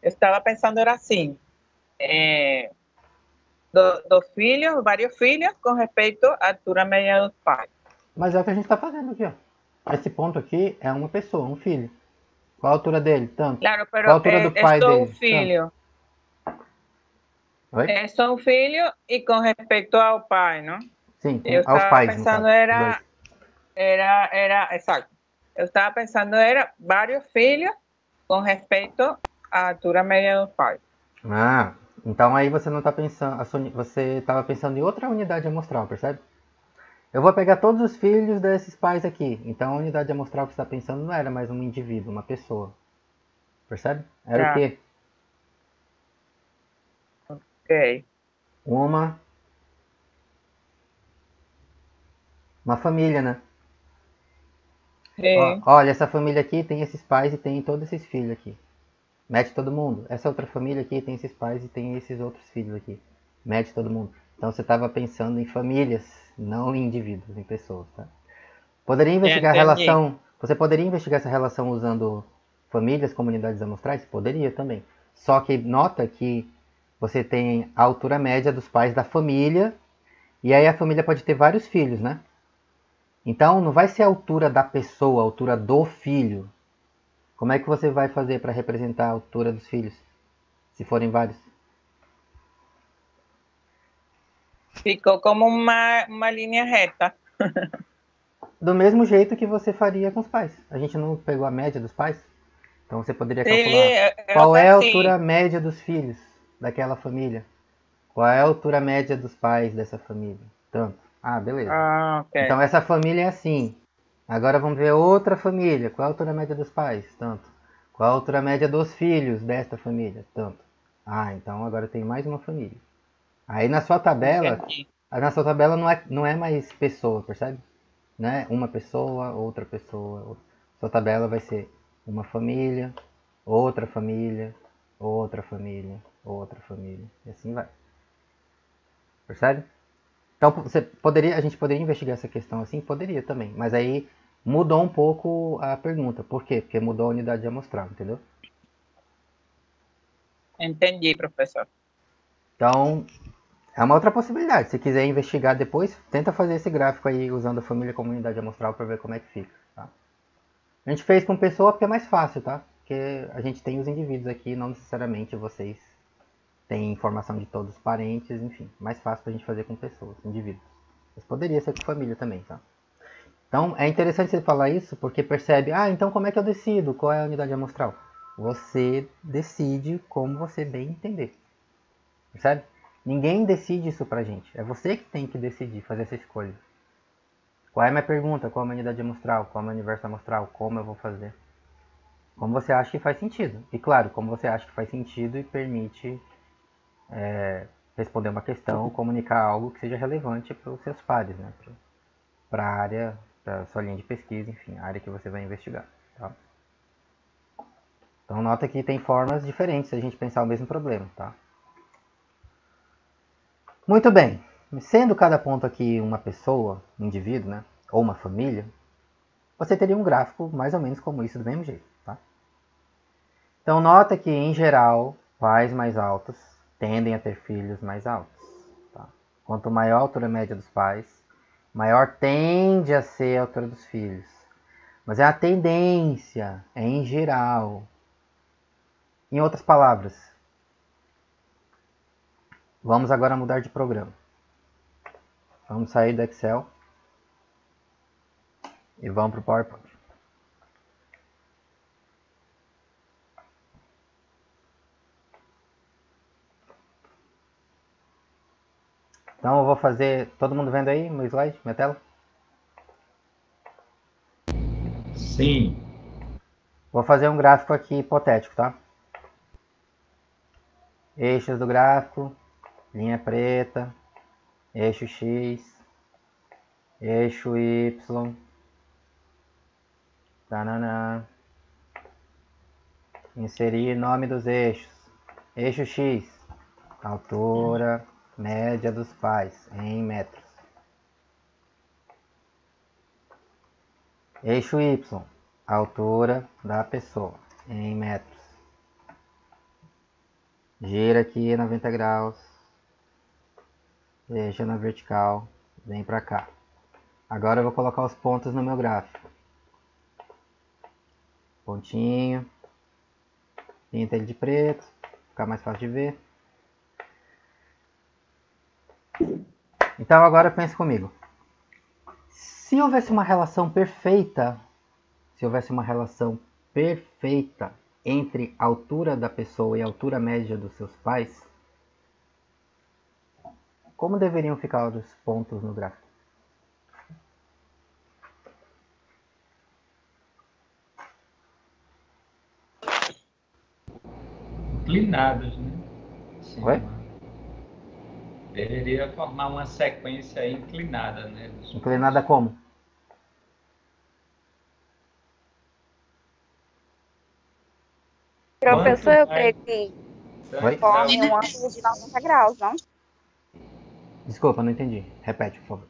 eu estava pensando era assim, dos filhos, vários filhos, com respeito à altura média dos pais. Mas é o que a gente está fazendo aqui, ó. Esse ponto aqui é uma pessoa, um filho. Qual a altura dele? Tanto. Claro, Qual a pero altura do pai só um dele? filho. Oi? É só um filho e com respeito ao pai, não? Sim, Eu aos estava pais, no pensando caso. exato. Eu estava pensando era vários filhos com respeito à altura média dos pais. Ah, então aí você não está pensando, você estava pensando em outra unidade amostral, percebe? Eu vou pegar todos os filhos desses pais aqui. Então a unidade amostral que você está pensando não era mais um indivíduo, uma pessoa. Percebe? Era o quê? Ok. Uma família, né? Sim. Olha, essa família aqui tem esses pais e tem todos esses filhos aqui. Mete todo mundo. Essa outra família aqui tem esses pais e tem esses outros filhos aqui. Mete todo mundo. Então você estava pensando em famílias, não em indivíduos, em pessoas, tá? Poderia investigar a relação. Você poderia investigar essa relação usando famílias, comunidades amostrais? Poderia também. Só que nota que você tem a altura média dos pais da família, e aí a família pode ter vários filhos, né? Então não vai ser a altura da pessoa, a altura do filho. Como é que você vai fazer para representar a altura dos filhos, se forem vários? Ficou como uma linha reta. Do mesmo jeito que você faria com os pais. A gente não pegou a média dos pais? Então você poderia calcular qual é a altura média dos filhos daquela família. Qual é a altura média dos pais dessa família? Tanto. Ah, beleza. Okay. Então essa família é assim. Agora vamos ver outra família. Qual é a altura média dos pais? Tanto. Qual é a altura média dos filhos desta família? Tanto. Ah, então agora tem mais uma família. Aí na sua tabela, não é mais pessoa, percebe? Não é uma pessoa, outra pessoa. Sua tabela vai ser uma família, outra família, outra família, outra família. E assim vai. Percebe? Então a gente poderia investigar essa questão assim? Poderia também. Mas aí mudou um pouco a pergunta. Por quê? Porque mudou a unidade amostral, entendeu? Entendi, professor. Então, é uma outra possibilidade. Se quiser investigar depois, tenta fazer esse gráfico aí usando a família como unidade amostral para ver como é que fica. Tá? A gente fez com pessoa porque é mais fácil, tá? Porque a gente tem os indivíduos aqui, não necessariamente vocês tem informação de todos os parentes, enfim. Mais fácil pra gente fazer com pessoas, indivíduos. Mas poderia ser com família também, tá? Então, é interessante você falar isso, porque percebe, então como é que eu decido qual é a unidade amostral? Você decide como você bem entender. Percebe? Ninguém decide isso pra gente. É você que tem que decidir, fazer essa escolha. Qual é a minha pergunta? Qual é a minha unidade amostral? Qual é o meu universo amostral? Como eu vou fazer? Como você acha que faz sentido. E claro, como você acha que faz sentido e permite responder uma questão, comunicar algo que seja relevante para os seus pares, né? Para a área, para a sua linha de pesquisa, enfim, a área que você vai investigar. Tá? Então nota que tem formas diferentes se a gente pensar o mesmo problema. Tá? Muito bem. Sendo cada ponto aqui uma pessoa, um indivíduo, né? Ou uma família, você teria um gráfico mais ou menos como isso do mesmo jeito. Tá? Então nota que, em geral, pais mais altos tendem a ter filhos mais altos. Tá? Quanto maior a altura média dos pais, maior tende a ser a altura dos filhos. Mas é a tendência, é em geral. Em outras palavras, vamos agora mudar de programa. Vamos sair do Excel e vamos para o PowerPoint. Então eu vou fazer... Todo mundo vendo aí meu slide, minha tela? Sim. Vou fazer um gráfico aqui hipotético, tá? Eixos do gráfico, linha preta, eixo X, eixo Y, tananã. Inserir nome dos eixos. Eixo X, altura média dos pais em metros. Eixo Y, altura da pessoa em metros. Gira aqui 90 graus. Deixa na vertical. Vem pra cá. Agora eu vou colocar os pontos no meu gráfico. Pontinho. Pinta ele de preto. Ficar mais fácil de ver. Então agora pense comigo. Se houvesse uma relação perfeita, entre a altura da pessoa e a altura média dos seus pais, como deveriam ficar os pontos no gráfico? Inclinados, né? Sim. Oi? Deveria formar uma sequência inclinada, né? Inclinada como? Professor, eu creio que Oi? forme um ângulo de 90 graus, não? Desculpa, não entendi. Repete, por favor.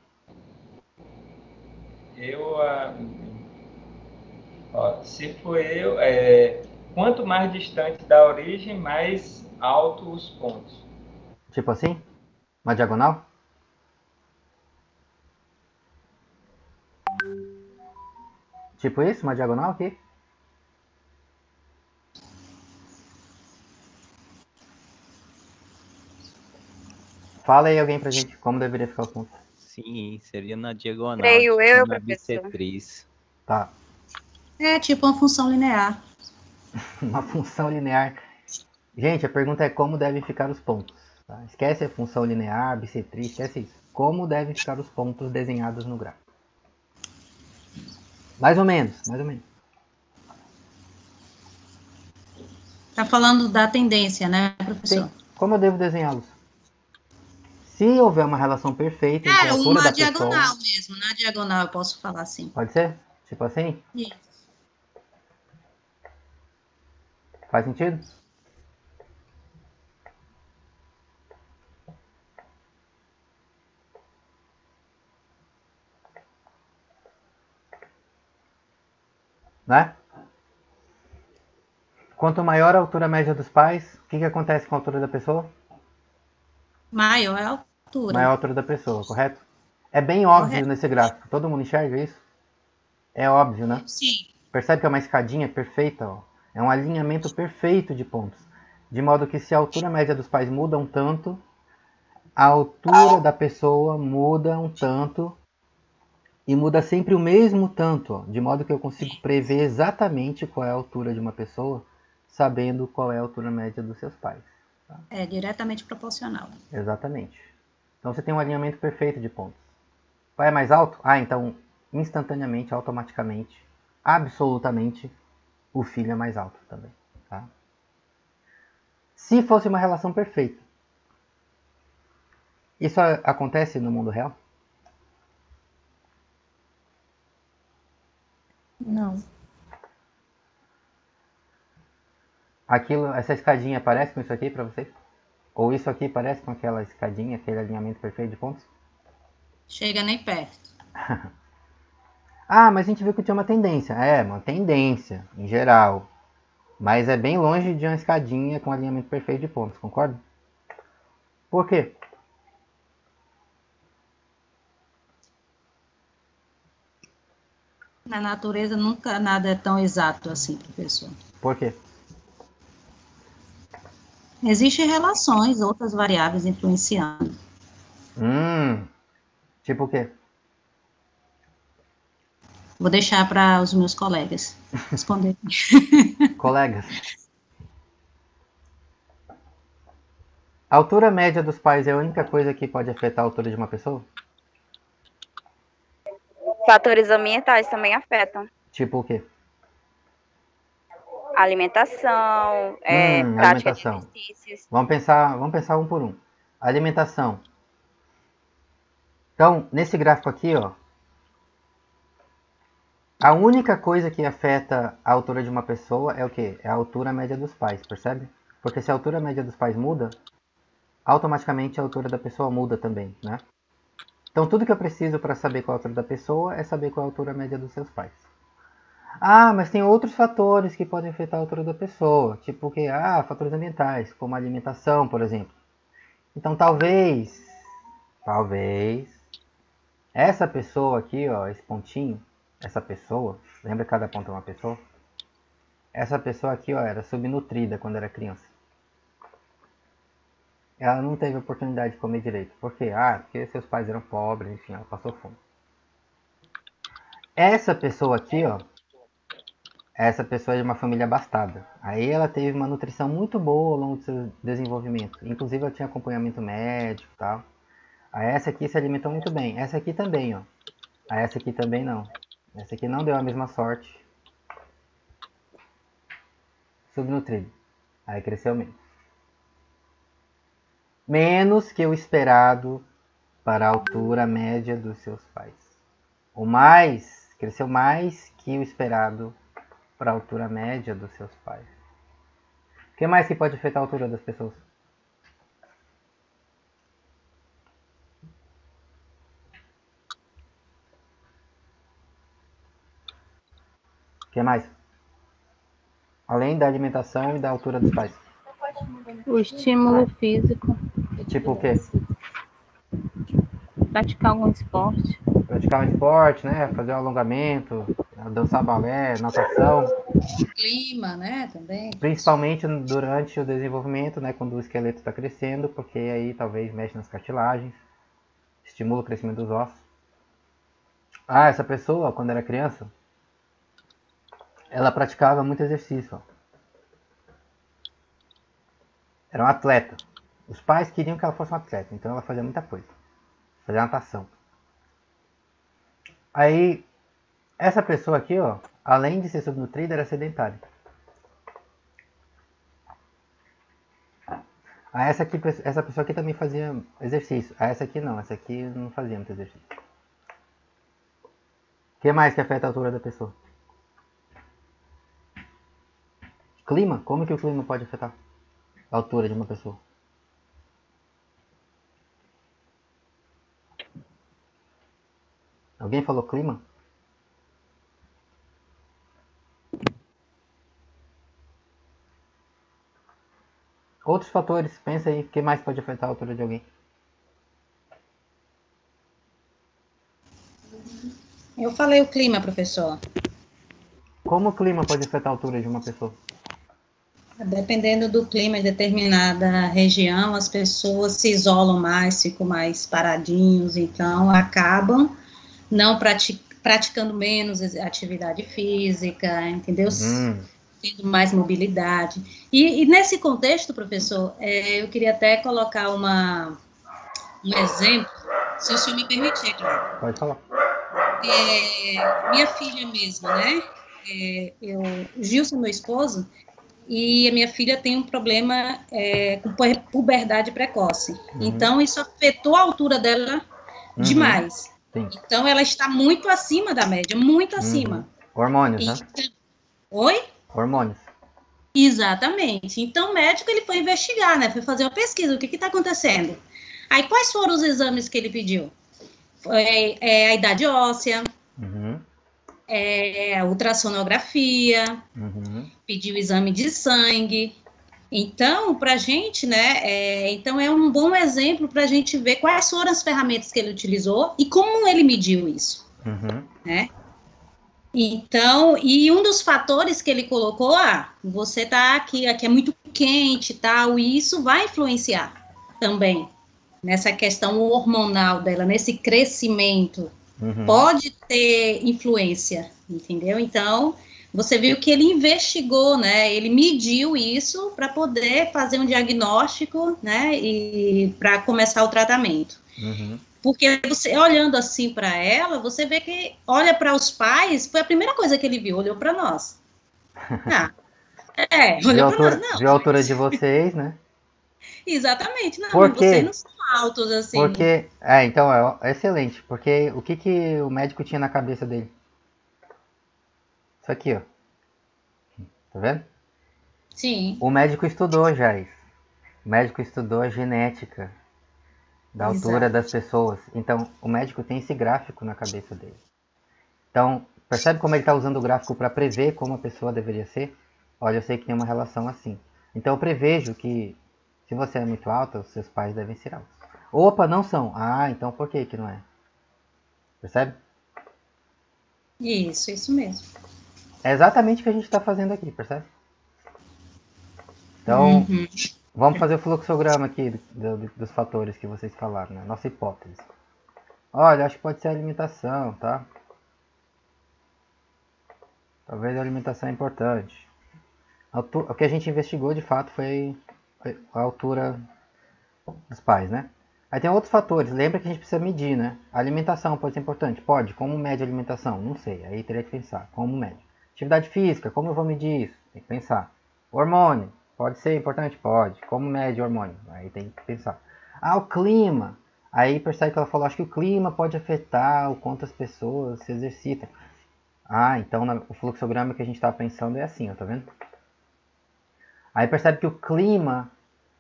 Se for quanto mais distante da origem, mais alto os pontos. Tipo assim? Uma diagonal? Tipo isso? Uma diagonal aqui? Fala aí alguém pra gente como deveria ficar o ponto. Sim, seria na diagonal. Creio eu, na professor. bissetriz. Tá. É tipo uma função linear. Uma função linear. Gente, a pergunta é como devem ficar os pontos. Tá? Esquece a função linear, bissetriz, esquece isso. Como devem ficar os pontos desenhados no gráfico? Mais ou menos, mais ou menos. Tá falando da tendência, né, professor? Sim. Como eu devo desenhá-los? Se houver uma relação perfeita entre a altura da pessoa... uma diagonal mesmo, na diagonal eu posso falar assim. Pode ser? Tipo assim? Isso. Faz sentido? Né? Quanto maior a altura média dos pais, o que acontece com a altura da pessoa? Maior é a altura. Maior a altura da pessoa, correto? É bem óbvio Correto. nesse gráfico. Todo mundo enxerga isso? É óbvio, né? Sim. Percebe que é uma escadinha perfeita? Ó. É um alinhamento perfeito de pontos. De modo que se a altura média dos pais muda um tanto, a altura da pessoa muda um tanto e muda sempre o mesmo tanto, ó, de modo que eu consigo prever exatamente qual é a altura de uma pessoa, sabendo qual é a altura média dos seus pais. Tá? É diretamente proporcional. Exatamente. Então você tem um alinhamento perfeito de pontos. Pai é mais alto? Ah, então instantaneamente, automaticamente, absolutamente, o filho é mais alto também. Tá? Se fosse uma relação perfeita. Isso acontece no mundo real? Não. Essa escadinha parece com isso aqui para vocês? Ou isso aqui parece com aquela escadinha, aquele alinhamento perfeito de pontos? Chega nem perto. Ah, mas a gente viu que tinha uma tendência. É, uma tendência, em geral. Mas é bem longe de uma escadinha com alinhamento perfeito de pontos, concorda? Por quê? Na natureza nunca nada é tão exato assim, professor. Por quê? Existem relações, outras variáveis influenciando. Tipo o quê? Vou deixar para os meus colegas responder. Colegas. A altura média dos pais é a única coisa que pode afetar a altura de uma pessoa? Fatores ambientais também afetam. Tipo o quê? Alimentação, prática de Alimentação. exercícios. Vamos pensar um por um. Alimentação. Então, nesse gráfico aqui, ó, a única coisa que afeta a altura de uma pessoa é o quê? É a altura média dos pais, percebe? Porque se a altura média dos pais muda, automaticamente a altura da pessoa muda também, né? Então, tudo que eu preciso para saber qual é a altura da pessoa é saber qual é a altura média dos seus pais. Ah, mas tem outros fatores que podem afetar a altura da pessoa, tipo o quê? Ah, fatores ambientais, como a alimentação, por exemplo. Então, talvez, essa pessoa aqui, ó, esse pontinho, essa pessoa, lembra que cada ponto é uma pessoa? Essa pessoa aqui, ó, era subnutrida quando era criança. Ela não teve oportunidade de comer direito. Por quê? Ah, porque seus pais eram pobres, enfim, ela passou fome. Essa pessoa aqui, ó, essa pessoa é de uma família abastada. Aí ela teve uma nutrição muito boa ao longo do seu desenvolvimento. Inclusive ela tinha acompanhamento médico e tal. Aí essa aqui se alimentou muito bem. Essa aqui também, ó. Aí essa aqui também não. Essa aqui não deu a mesma sorte. Subnutrido. Aí cresceu menos. Menos que o esperado para a altura média dos seus pais. Ou mais, cresceu mais que o esperado para a altura média dos seus pais. O que mais que pode afetar a altura das pessoas? O que mais? Além da alimentação e da altura dos pais. O estímulo físico. Tipo o quê? Praticar algum esporte. Praticar um esporte, né? Fazer um alongamento, dançar balé, natação. Clima, né, também. Principalmente durante o desenvolvimento, né? Quando o esqueleto está crescendo, porque aí talvez mexe nas cartilagens, estimula o crescimento dos ossos. Ah, essa pessoa, quando era criança, ela praticava muito exercício. Ó. Era um atleta. Os pais queriam que ela fosse um atleta, então ela fazia muita coisa. Fazia natação. Aí, essa pessoa aqui, ó, além de ser subnutrida, era sedentária. Ah, essa pessoa aqui também fazia exercício. Ah, essa aqui não. Essa aqui não fazia muito exercício. O que mais que afeta a altura da pessoa? Clima? Como que o clima pode afetar a altura de uma pessoa? Alguém falou clima? Outros fatores, pensa aí, o que mais pode afetar a altura de alguém? Eu falei o clima, professor. Como o clima pode afetar a altura de uma pessoa? Dependendo do clima em determinada região, as pessoas se isolam mais, ficam mais paradinhos, então acabam não praticando menos atividade física, entendeu? Tendo mais mobilidade. E nesse contexto, professor, eu queria até colocar um exemplo, se o senhor me permitir, claro. Pode falar. Minha filha mesmo, né? Gilson, meu esposo, e a minha filha tem um problema com puberdade precoce. Então, isso afetou a altura dela demais. Sim. Então, ela está muito acima da média, muito acima. Hormônios, né? Oi? Hormônios. Exatamente. Então, o médico ele foi investigar, né? Foi fazer uma pesquisa, o que está acontecendo? Aí, quais foram os exames que ele pediu? A idade óssea, a ultrassonografia, pediu exame de sangue. Então, para a gente, né, então é um bom exemplo para a gente ver quais foram as ferramentas que ele utilizou e como ele mediu isso, né? Então, e um dos fatores que ele colocou, você tá aqui é muito quente e tal, e isso vai influenciar também nessa questão hormonal dela, nesse crescimento. Pode ter influência, entendeu? Então, você viu que ele investigou, né? Ele mediu isso para poder fazer um diagnóstico, né? E para começar o tratamento. Porque você, olhando assim para ela, você vê que olha para os pais, foi a primeira coisa que ele viu, olhou para nós. Olhou para nós, não. Viu a altura de vocês, né? Exatamente, não, vocês não são altos assim. Porque, então, é excelente, porque o que o médico tinha na cabeça dele? Isso aqui, ó. Tá vendo? Sim. O médico estudou já isso. O médico estudou a genética da altura das pessoas. Então, o médico tem esse gráfico na cabeça dele. Então, percebe como ele está usando o gráfico para prever como a pessoa deveria ser? Olha, eu sei que tem uma relação assim. Então, eu prevejo que se você é muito alta, os seus pais devem ser altos. Opa, não são. Então por que não é? Percebe? Isso mesmo. É exatamente o que a gente está fazendo aqui, percebe? Então, vamos fazer o fluxograma aqui dos fatores que vocês falaram, né? Nossa hipótese. Olha, acho que pode ser a alimentação, tá? Talvez a alimentação é importante. O que a gente investigou, de fato, foi a altura dos pais, né? Aí tem outros fatores. Lembra que a gente precisa medir, né? A alimentação pode ser importante? Pode. Como mede a alimentação? Não sei. Aí teria que pensar. Como mede? Atividade física. Como eu vou medir isso? Tem que pensar. Hormônio. Pode ser importante? Pode. Como mede o hormônio? Aí tem que pensar. O clima. Aí percebe que ela falou, acho que o clima pode afetar o quanto as pessoas se exercitam. Então o fluxograma que a gente está pensando é assim, ó, tá vendo? Aí percebe que o clima,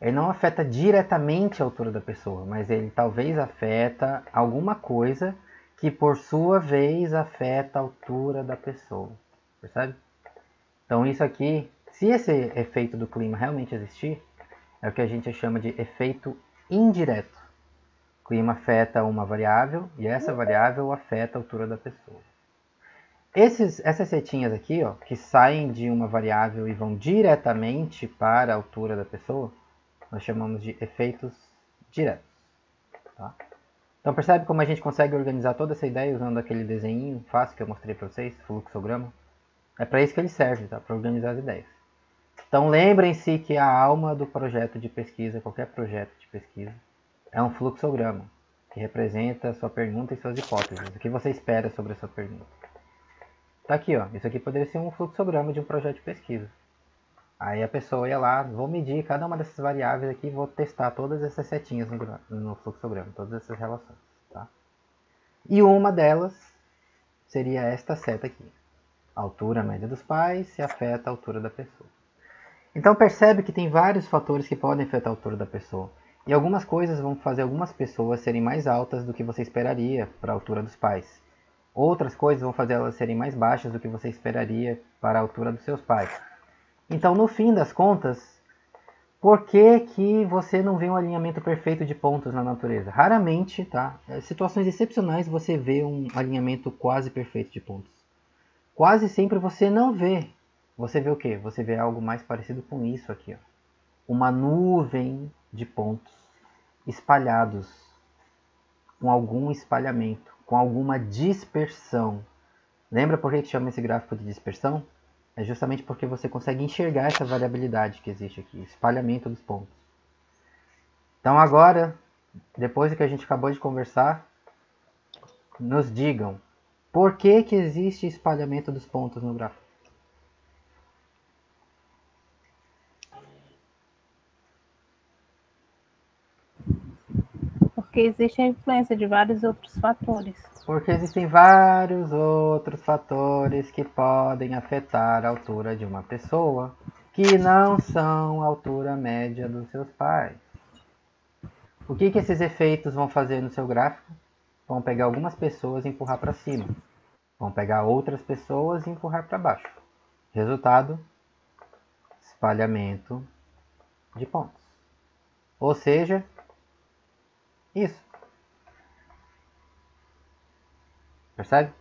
ele não afeta diretamente a altura da pessoa, mas ele talvez afeta alguma coisa que por sua vez afeta a altura da pessoa. Percebe? Então isso aqui, se esse efeito do clima realmente existir, é o que a gente chama de efeito indireto. O clima afeta uma variável e essa variável afeta a altura da pessoa. Essas setinhas aqui, ó, que saem de uma variável e vão diretamente para a altura da pessoa, nós chamamos de efeitos diretos. Tá? Então percebe como a gente consegue organizar toda essa ideia usando aquele desenho fácil que eu mostrei para vocês, fluxograma? É para isso que ele serve, tá? Para organizar as ideias. Então lembrem-se que a alma do projeto de pesquisa, qualquer projeto de pesquisa, é um fluxograma, que representa a sua pergunta e suas hipóteses. O que você espera sobre a sua pergunta? Tá aqui, ó. Isso aqui poderia ser um fluxograma de um projeto de pesquisa. Aí a pessoa ia lá, vou medir cada uma dessas variáveis aqui, vou testar todas essas setinhas no fluxograma, todas essas relações, tá? E uma delas seria esta seta aqui. A altura média dos pais se afeta a altura da pessoa. Então percebe que tem vários fatores que podem afetar a altura da pessoa. E algumas coisas vão fazer algumas pessoas serem mais altas do que você esperaria para a altura dos pais. Outras coisas vão fazer elas serem mais baixas do que você esperaria para a altura dos seus pais. Então, no fim das contas, por que você não vê um alinhamento perfeito de pontos na natureza? Raramente, tá? Em situações excepcionais, você vê um alinhamento quase perfeito de pontos. Quase sempre você não vê você vê o quê? Você vê algo mais parecido com isso aqui, ó. Uma nuvem de pontos espalhados, com algum espalhamento, com alguma dispersão. Lembra por que chama esse gráfico de dispersão? É justamente porque você consegue enxergar essa variabilidade que existe aqui, espalhamento dos pontos. Então agora, depois do que a gente acabou de conversar, nos digam por que existe espalhamento dos pontos no gráfico. Porque existe a influência de vários outros fatores. Porque existem vários outros fatores que podem afetar a altura de uma pessoa, que não são a altura média dos seus pais. O que esses efeitos vão fazer no seu gráfico? Vão pegar algumas pessoas e empurrar para cima. Vão pegar outras pessoas e empurrar para baixo. Resultado, espalhamento de pontos. Ou seja, isso. Percebe?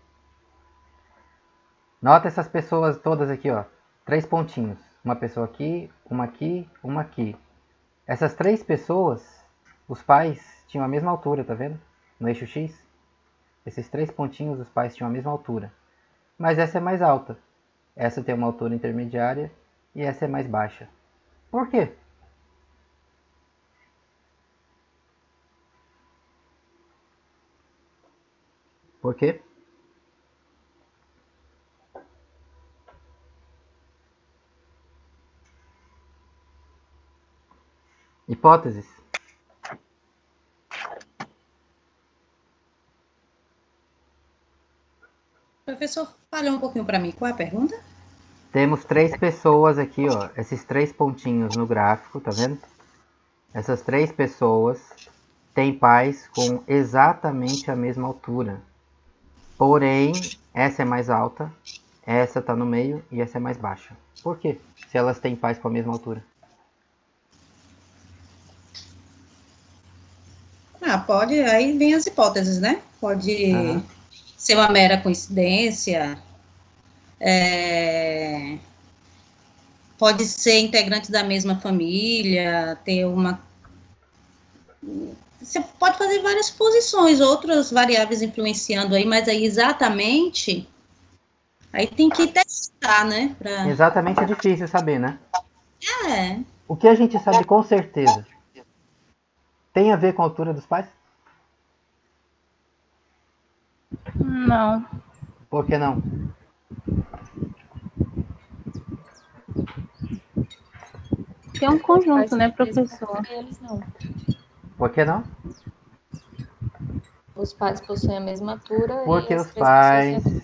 Nota essas pessoas todas aqui, ó. 3 pontinhos. Uma pessoa aqui, uma aqui, uma aqui. Essas 3 pessoas, os pais tinham a mesma altura, tá vendo? No eixo X. Esses 3 pontinhos, os pais tinham a mesma altura. Mas essa é mais alta. Essa tem uma altura intermediária e essa é mais baixa. Por quê? Por quê? Hipóteses. Professor, fale um pouquinho para mim. Qual é a pergunta? Temos 3 pessoas aqui, ó. Esses 3 pontinhos no gráfico, tá vendo? Essas 3 pessoas têm pais com exatamente a mesma altura. Porém, essa é mais alta, essa está no meio e essa é mais baixa. Por quê? Se elas têm pais com a mesma altura. Pode, aí vem as hipóteses, né? Pode ser uma mera coincidência, pode ser integrante da mesma família, ter uma... Você pode fazer várias suposições, outras variáveis influenciando aí, mas aí exatamente, aí tem que testar, né? Exatamente é difícil saber, né? É. O que a gente sabe com certeza tem a ver com a altura dos pais? Não. Por que não? Tem um conjunto, né, professor? Eles não. Por que não? Os pais possuem a mesma altura. Porque e as os 3 pais pessoas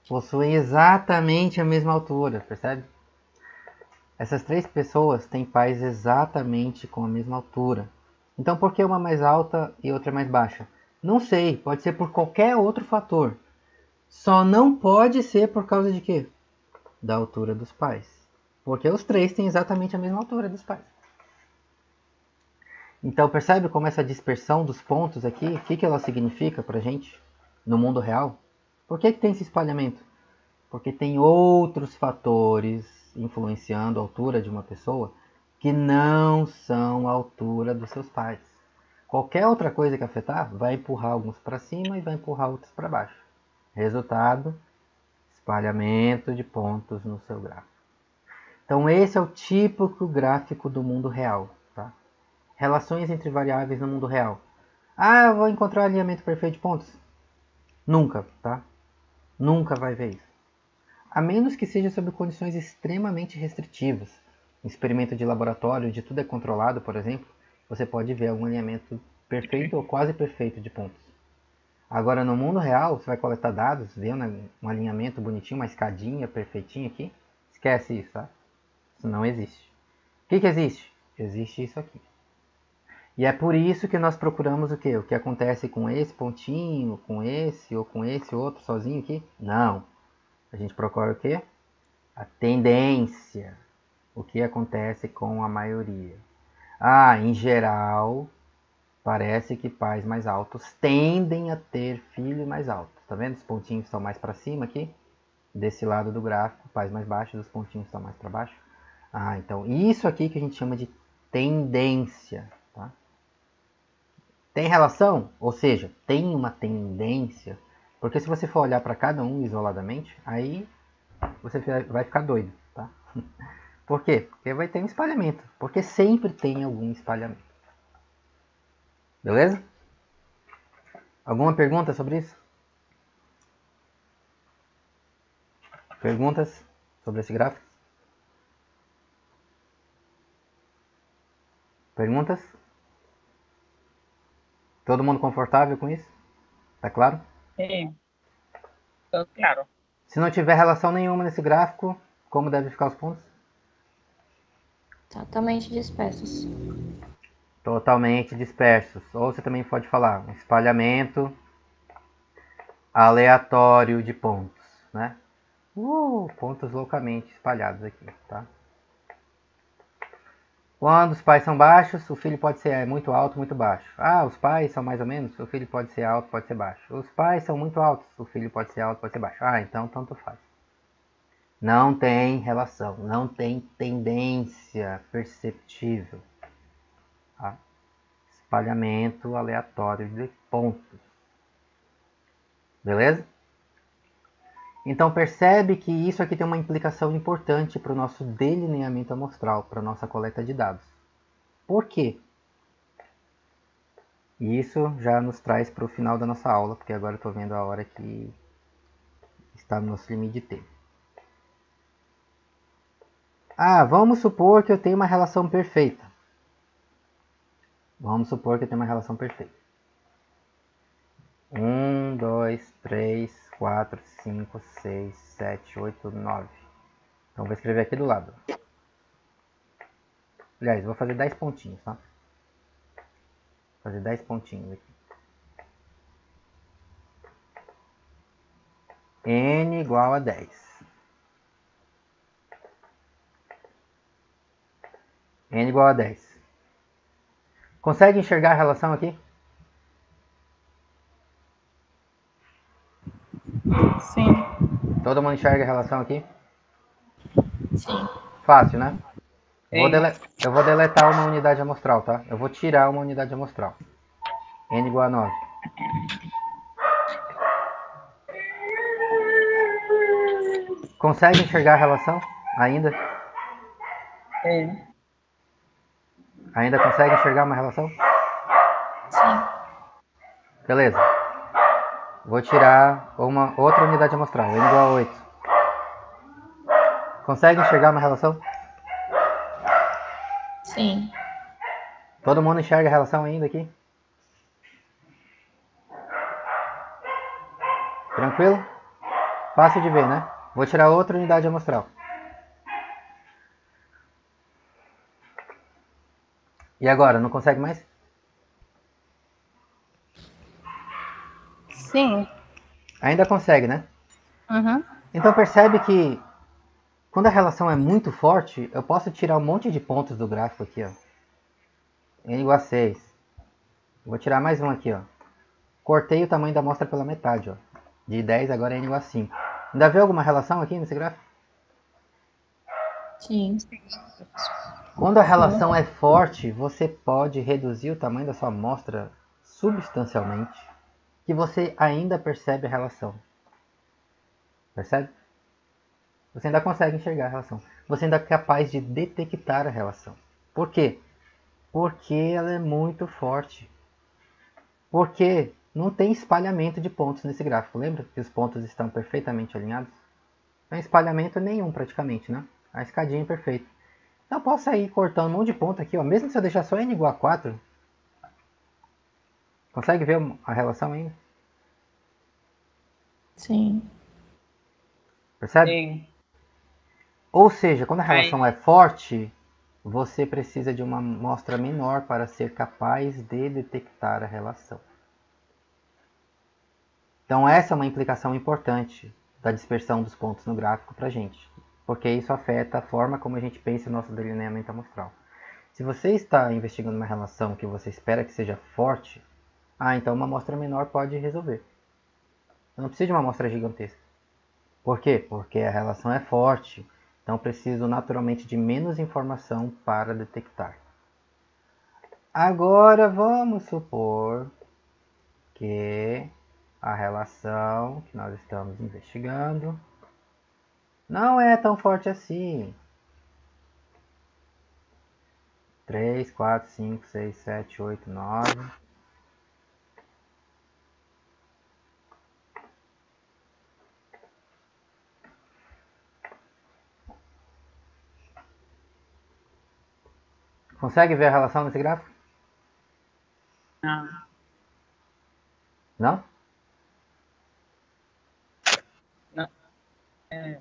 possuem exatamente a mesma altura, percebe? Essas 3 pessoas têm pais exatamente com a mesma altura. Então por que uma é mais alta e outra é mais baixa? Não sei, pode ser por qualquer outro fator. Só não pode ser por causa de quê? Da altura dos pais. Porque os 3 têm exatamente a mesma altura dos pais. Então percebe como essa dispersão dos pontos aqui, o que ela significa para a gente no mundo real? Por que tem esse espalhamento? Porque tem outros fatores influenciando a altura de uma pessoa que não são a altura dos seus pais. Qualquer outra coisa que afetar vai empurrar alguns para cima e vai empurrar outros para baixo. Resultado, espalhamento de pontos no seu gráfico. Então esse é o típico gráfico do mundo real. Tá? Relações entre variáveis no mundo real. Eu vou encontrar o alinhamento perfeito de pontos? Nunca, tá? Nunca vai ver isso. A menos que seja sob condições extremamente restritivas. Um experimento de laboratório, onde tudo é controlado, por exemplo, você pode ver algum alinhamento perfeito ou quase perfeito de pontos. Agora, no mundo real, você vai coletar dados, ver um alinhamento bonitinho, uma escadinha perfeitinha aqui. Esquece isso, tá? Isso não existe. O que existe? Existe isso aqui. E é por isso que nós procuramos o quê? O que acontece com esse pontinho, com esse ou com esse outro sozinho aqui? Não. A gente procura o quê? A tendência. O que acontece com a maioria. Em geral, parece que pais mais altos tendem a ter filhos mais altos. Tá vendo? Os pontinhos estão mais para cima aqui, desse lado do gráfico. pais mais baixos, os pontinhos estão mais para baixo. Ah, então isso aqui que a gente chama de tendência. Tá? Tem relação? Ou seja, tem uma tendência. Porque se você for olhar para cada um isoladamente, aí você vai ficar doido. Tá? Por quê? Porque vai ter um espalhamento. Porque sempre tem algum espalhamento. Beleza? Alguma pergunta sobre isso? Perguntas sobre esse gráfico? Perguntas? Todo mundo confortável com isso? Tá claro? Sim, tô claro. Se não tiver relação nenhuma nesse gráfico, como devem ficar os pontos? Totalmente dispersos. Totalmente dispersos. Ou você também pode falar um espalhamento aleatório de pontos, né? Pontos loucamente espalhados aqui, tá? Quando os pais são baixos, o filho pode ser muito alto, muito baixo. Ah, os pais são mais ou menos, o filho pode ser alto, pode ser baixo. Os pais são muito altos, o filho pode ser alto, pode ser baixo. Ah, então tanto faz. Não tem relação, não tem tendência perceptível. Tá? Espalhamento aleatório de pontos. Beleza? Então percebe que isso aqui tem uma implicação importante para o nosso delineamento amostral, para a nossa coleta de dados. Por quê? E isso já nos traz para o final da nossa aula, porque agora eu estou vendo a hora que está no nosso limite de tempo. Ah, vamos supor que eu tenho uma relação perfeita. Vamos supor que eu tenho uma relação perfeita. 1, 2, 3, 4, 5, 6, 7, 8, 9. Então vou escrever aqui do lado. Aliás, vou fazer 10 pontinhos, tá? Vou fazer 10 pontinhos aqui. N igual a 10. N igual a 10. Consegue enxergar a relação aqui? Sim. Todo mundo enxerga a relação aqui? Sim. Fácil, né? Eu vou deletar uma unidade amostral, tá? Eu vou tirar uma unidade amostral. N igual a 9. Consegue enxergar a relação? Ainda? Sim. Ainda consegue enxergar uma relação? Sim. Beleza. Vou tirar uma outra unidade amostral. N igual a 8. Consegue enxergar uma relação? Sim. Todo mundo enxerga a relação ainda aqui? Tranquilo? Fácil de ver, né? Vou tirar outra unidade amostral. E agora, não consegue mais? Sim. Ainda consegue, né? Uhum. Então percebe que quando a relação é muito forte, eu posso tirar um monte de pontos do gráfico aqui, ó. N igual a 6. Vou tirar mais um aqui, ó. Cortei o tamanho da amostra pela metade, ó. De 10 agora é N igual a 5. Ainda vê alguma relação aqui nesse gráfico? Sim. Quando a relação é forte, você pode reduzir o tamanho da sua amostra substancialmente, que você ainda percebe a relação. Percebe? Você ainda consegue enxergar a relação. Você ainda é capaz de detectar a relação. Por quê? Porque ela é muito forte. Porque não tem espalhamento de pontos nesse gráfico. Lembra que os pontos estão perfeitamente alinhados? Não tem espalhamento nenhum praticamente, né? A escadinha é perfeita. Então eu posso sair cortando um monte de ponto aqui, ó. Mesmo se eu deixar só N igual a 4. Consegue ver a relação ainda? Sim. Percebe? Sim. Ou seja, quando a relação é forte, você precisa de uma amostra menor para ser capaz de detectar a relação. Então essa é uma implicação importante da dispersão dos pontos no gráfico para a gente, porque isso afeta a forma como a gente pensa o nosso delineamento amostral. Se você está investigando uma relação que você espera que seja forte, então uma amostra menor pode resolver. Você não precisa de uma amostra gigantesca. Por quê? Porque a relação é forte, então preciso naturalmente de menos informação para detectar. Agora vamos supor que a relação que nós estamos investigando não é tão forte assim. 3, 4, 5, 6, 7, 8, 9. Consegue ver a relação nesse gráfico? Não. Não? Não. É.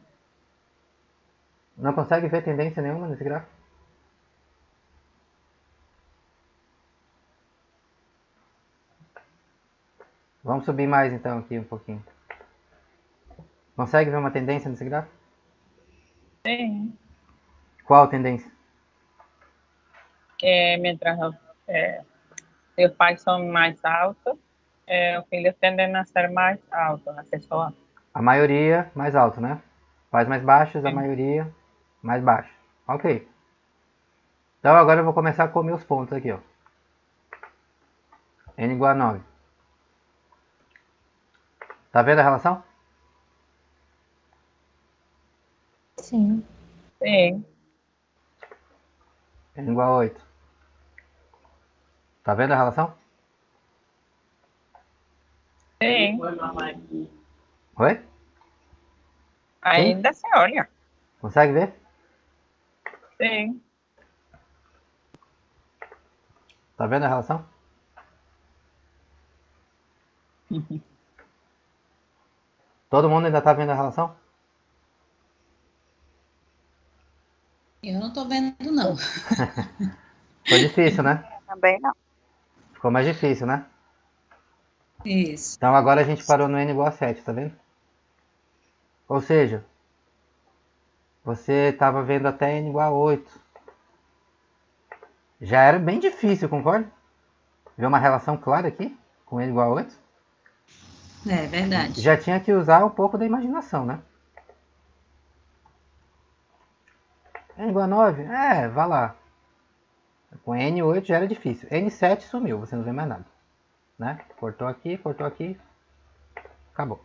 Não consegue ver tendência nenhuma nesse gráfico? Vamos subir mais então aqui um pouquinho. Consegue ver uma tendência nesse gráfico? Sim. Qual tendência? Que mientras se os pais são mais altos, os filhos tendem a ser mais altos, a ser só. A maioria mais alto, né? Pais mais baixos, a maioria mais baixo. Ok. Então agora eu vou começar a comer os pontos aqui, ó. N igual a 9. Tá vendo a relação? Sim. Sim. N igual a 8. Tá vendo a relação? Sim. Oi? Ainda se olha. Consegue ver? Sim. Tá vendo a relação? Todo mundo ainda tá vendo a relação? Eu não tô vendo, não. Foi difícil, né? Também não. Ficou mais difícil, né? Isso. Então agora a gente parou no N igual a 7, tá vendo? Ou seja, você estava vendo até N igual a 8. Já era bem difícil, concorda? Ver uma relação clara aqui, com N igual a 8. É verdade. Já tinha que usar um pouco da imaginação, né? N igual a 9? É, vá lá. Com N8 já era difícil. N7 sumiu, você não vê mais nada. Né? Cortou aqui, acabou.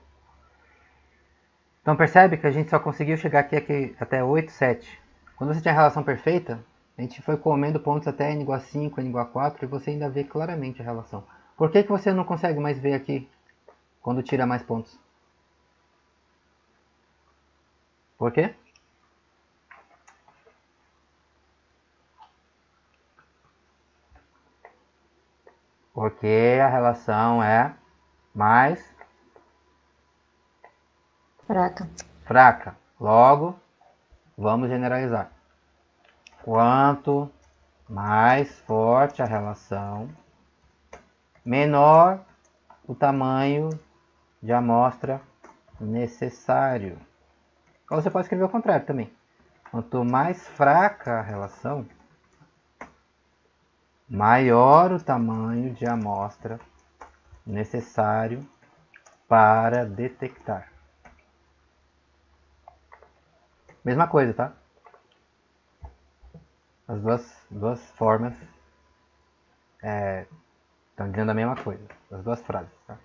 Então percebe que a gente só conseguiu chegar aqui até 8, 7. Quando você tinha a relação perfeita, a gente foi comendo pontos até N igual a 5, N igual a 4, e você ainda vê claramente a relação. Por que você não consegue mais ver aqui, quando tira mais pontos? Por quê? Porque a relação é mais fraca. Logo, vamos generalizar. Quanto mais forte a relação, menor o tamanho de amostra necessário. Ou você pode escrever o contrário também. Quanto mais fraca a relação, maior o tamanho de amostra necessário para detectar. Mesma coisa, tá? As duas formas estão dizendo a mesma coisa. As duas frases, tá?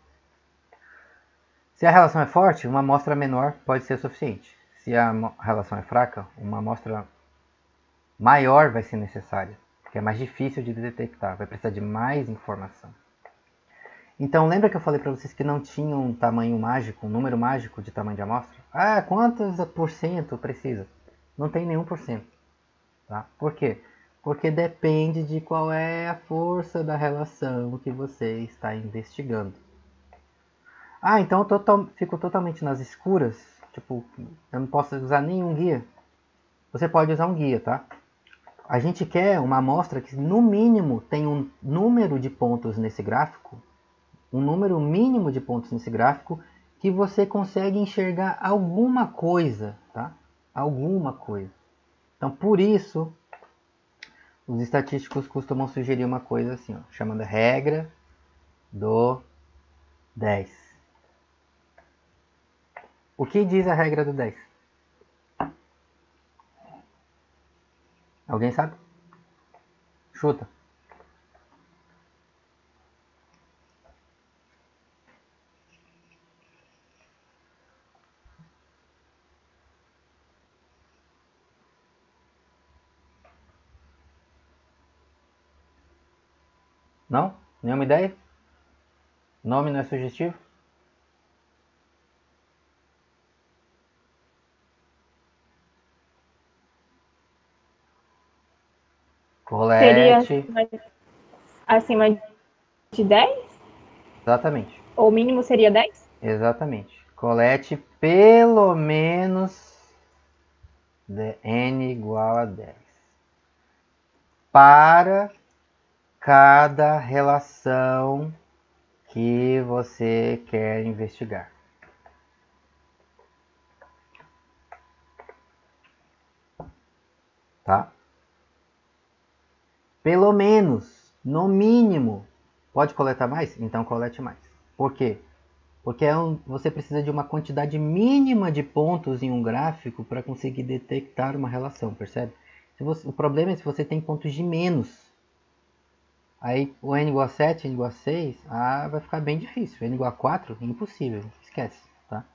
Se a relação é forte, uma amostra menor pode ser suficiente. Se a relação é fraca, uma amostra maior vai ser necessária, que é mais difícil de detectar, vai precisar de mais informação. Então, lembra que eu falei para vocês que não tinha um tamanho mágico, um número mágico de tamanho de amostra? Ah, quantos por cento precisa? Não tem nenhum por cento. Tá? Por quê? Porque depende de qual é a força da relação que você está investigando. Ah, então eu fico totalmente nas escuras, tipo, eu não posso usar nenhum guia. Você pode usar um guia, tá? A gente quer uma amostra que no mínimo tem um número de pontos nesse gráfico, um número mínimo de pontos nesse gráfico, que você consegue enxergar alguma coisa, tá? Alguma coisa. Então, por isso, os estatísticos costumam sugerir uma coisa assim, ó, chamada regra do 10. O que diz a regra do 10? Alguém sabe? Chuta. Não? Nenhuma ideia? Nome não é sugestivo? Seria Colete. acima de 10? Exatamente. Ou o mínimo seria 10? Exatamente. Colete pelo menos n igual a 10. Para cada relação que você quer investigar. Tá? Pelo menos, no mínimo. Pode coletar mais? Então colete mais. Por quê? Porque você precisa de uma quantidade mínima de pontos em um gráfico para conseguir detectar uma relação, percebe? O problema é se você tem pontos de menos. Aí o n igual a 7, n igual a 6, vai ficar bem difícil. N igual a 4, impossível, esquece. Tá?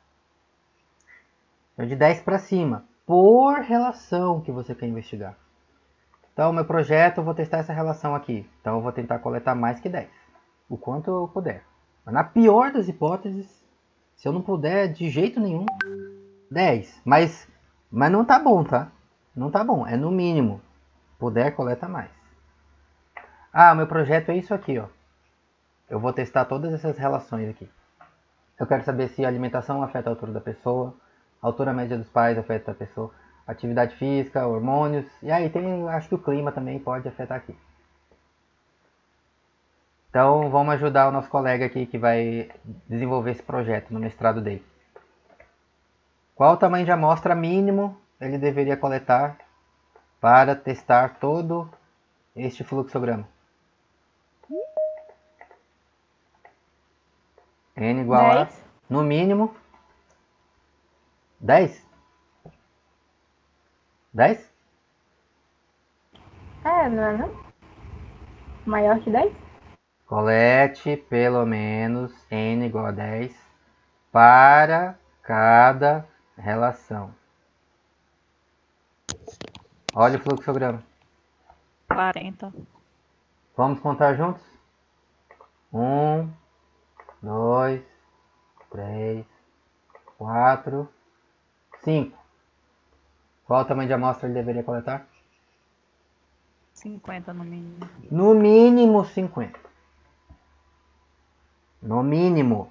Então de 10 para cima, por relação que você quer investigar. Então, meu projeto, eu vou testar essa relação aqui. Então, eu vou tentar coletar mais que 10. O quanto eu puder. Mas na pior das hipóteses, se eu não puder de jeito nenhum, 10. Mas não tá bom, tá? Não tá bom. É no mínimo. Puder, coleta mais. Meu projeto é isso aqui, ó. Eu vou testar todas essas relações aqui. Eu quero saber se a alimentação afeta a altura da pessoa, a altura média dos pais afeta a pessoa, atividade física, hormônios, e aí acho que o clima também pode afetar aqui. Então vamos ajudar o nosso colega aqui que vai desenvolver esse projeto no mestrado dele. Qual o tamanho de amostra mínimo ele deveria coletar para testar todo este fluxograma? N igual 10. a, no mínimo, 10? 10? Não é não? Maior que 10? Colete pelo menos n igual a 10 para cada relação. Olha o fluxograma. 40. Vamos contar juntos? 1, 2, 3, 4, 5. Qual o tamanho de amostra ele deveria coletar? 50 no mínimo. No mínimo 50. No mínimo.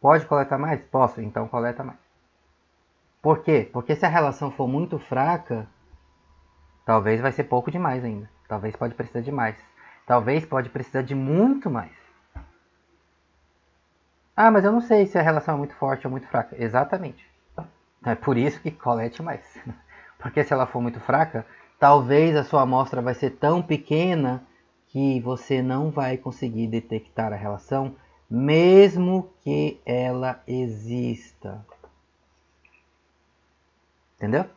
Pode coletar mais? Posso, então coleta mais. Por quê? Porque se a relação for muito fraca, talvez vai ser pouco demais ainda. Talvez pode precisar de mais. Talvez pode precisar de muito mais. Mas eu não sei se a relação é muito forte ou muito fraca. Exatamente. É por isso que colete mais. Porque se ela for muito fraca, talvez a sua amostra vai ser tão pequena que você não vai conseguir detectar a relação, mesmo que ela exista. Entendeu?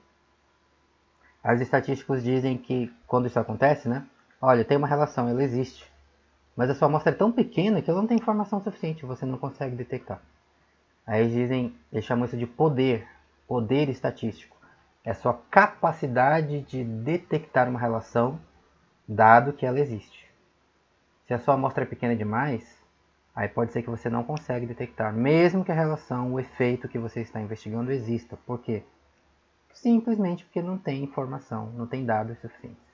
Os estatísticos dizem que quando isso acontece, né? Olha, tem uma relação, ela existe. Mas a sua amostra é tão pequena que ela não tem informação suficiente, você não consegue detectar. Aí eles chamam isso de poder estatístico. É a sua capacidade de detectar uma relação, dado que ela existe. Se a sua amostra é pequena demais, aí pode ser que você não consegue detectar, mesmo que a relação, o efeito que você está investigando exista. Por quê? Simplesmente porque não tem informação, não tem dados suficientes.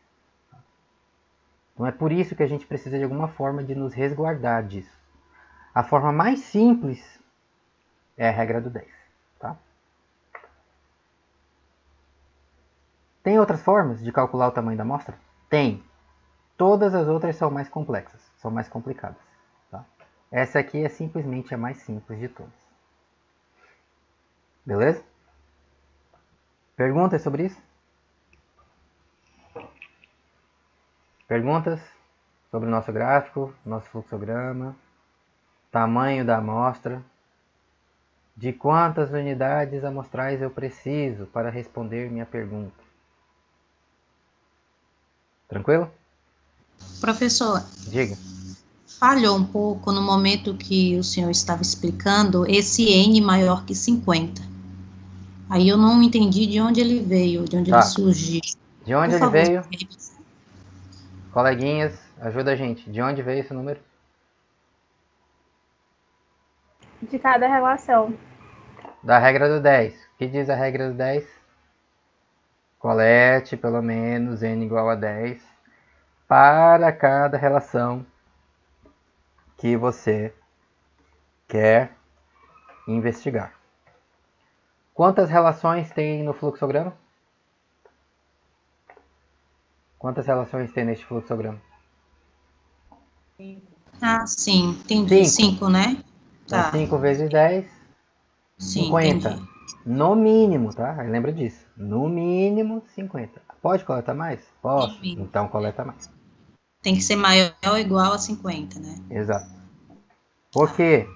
Então é por isso que a gente precisa de alguma forma de nos resguardar disso. A forma mais simples é a regra do 10. Tá? Tem outras formas de calcular o tamanho da amostra? Tem. Todas as outras são mais complexas, são mais complicadas. Tá? Essa aqui é simplesmente a mais simples de todas. Beleza? Perguntas sobre isso? Perguntas sobre o nosso gráfico, nosso fluxograma, tamanho da amostra? De quantas unidades amostrais eu preciso para responder minha pergunta? Tranquilo? Professor, Diga. falhou um pouco no momento que o senhor estava explicando esse N maior que 50. Aí eu não entendi de onde ele veio, de onde ele surgiu. De onde Por ele favor, veio? Coleguinhas, ajuda a gente. De onde veio esse número? De cada relação. Da regra do 10. O que diz a regra do 10? Colete pelo menos n igual a 10 para cada relação que você quer investigar. Quantas relações tem no fluxograma? Quantas relações tem neste fluxograma? Ah, sim, entendi. 5, né? Então, 5 vezes 10, sim, 50. Entendi. No mínimo, tá? Lembra disso. No mínimo, 50. Pode coletar mais? Posso. Então, coleta mais. Tem que ser maior ou igual a 50, né? Exato. Por quê?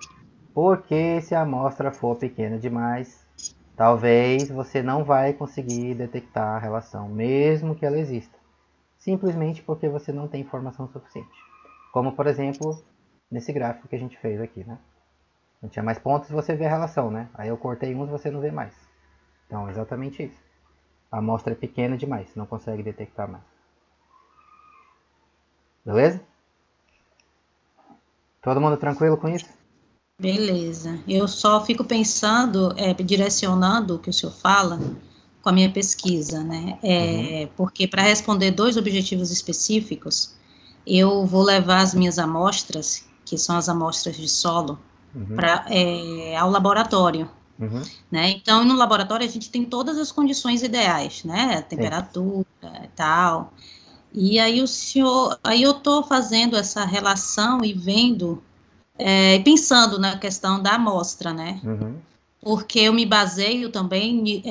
Porque se a amostra for pequena demais, talvez você não vai conseguir detectar a relação, mesmo que ela exista. Simplesmente porque você não tem informação suficiente. Como, por exemplo, nesse gráfico que a gente fez aqui, né? Não tinha mais pontos, você vê a relação, né? Aí eu cortei uns, você não vê mais. Então, exatamente isso. A amostra é pequena demais, não consegue detectar mais. Beleza? Todo mundo tranquilo com isso? Beleza. Eu só fico pensando, direcionando o que o senhor fala com a minha pesquisa, né? Porque para responder 2 objetivos específicos, eu vou levar as minhas amostras, que são as amostras de solo, ao laboratório. Né? Então, no laboratório a gente tem todas as condições ideais, né? Temperatura e tal. E aí aí eu estou fazendo essa relação e vendo, pensando na questão da amostra, né? Porque eu me baseio também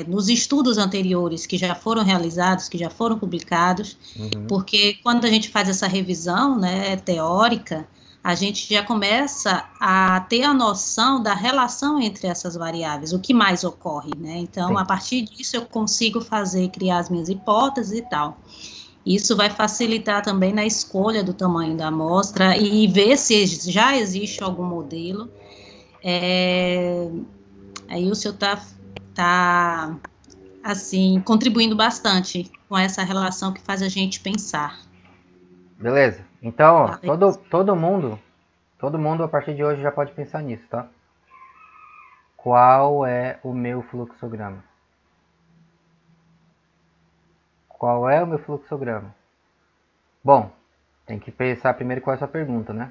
nos estudos anteriores que já foram realizados, que já foram publicados, porque quando a gente faz essa revisão, né, teórica, a gente já começa a ter a noção da relação entre essas variáveis, o que mais ocorre, né? Então, a partir disso, eu consigo criar as minhas hipóteses e tal. Isso vai facilitar também na escolha do tamanho da amostra e ver se já existe algum modelo. Aí o senhor tá assim, contribuindo bastante com essa relação que faz a gente pensar. Beleza. Então, ó, todo mundo a partir de hoje já pode pensar nisso, tá? Qual é o meu fluxograma? Qual é o meu fluxograma? Bom, tem que pensar primeiro qual é a sua pergunta, né?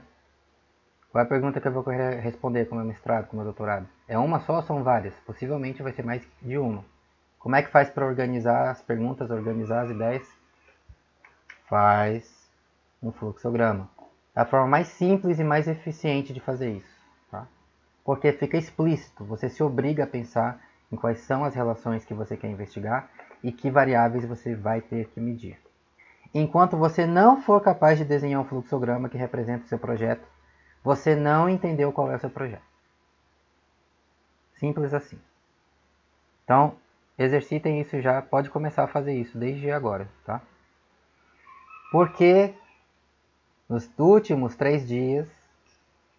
Qual é a pergunta que eu vou responder com o meu mestrado, com o meu doutorado? É uma só ou são várias? Possivelmente vai ser mais de uma. Como é que faz para organizar as perguntas, organizar as ideias? Faz um fluxograma. É a forma mais simples e mais eficiente de fazer isso, tá? Porque fica explícito, você se obriga a pensar em quais são as relações que você quer investigar e que variáveis você vai ter que medir. Enquanto você não for capaz de desenhar um fluxograma que representa o seu projeto, você não entendeu qual é o seu projeto. Simples assim. Então, exercitem isso já, pode começar a fazer isso desde agora, tá? Porque nos últimos 3 dias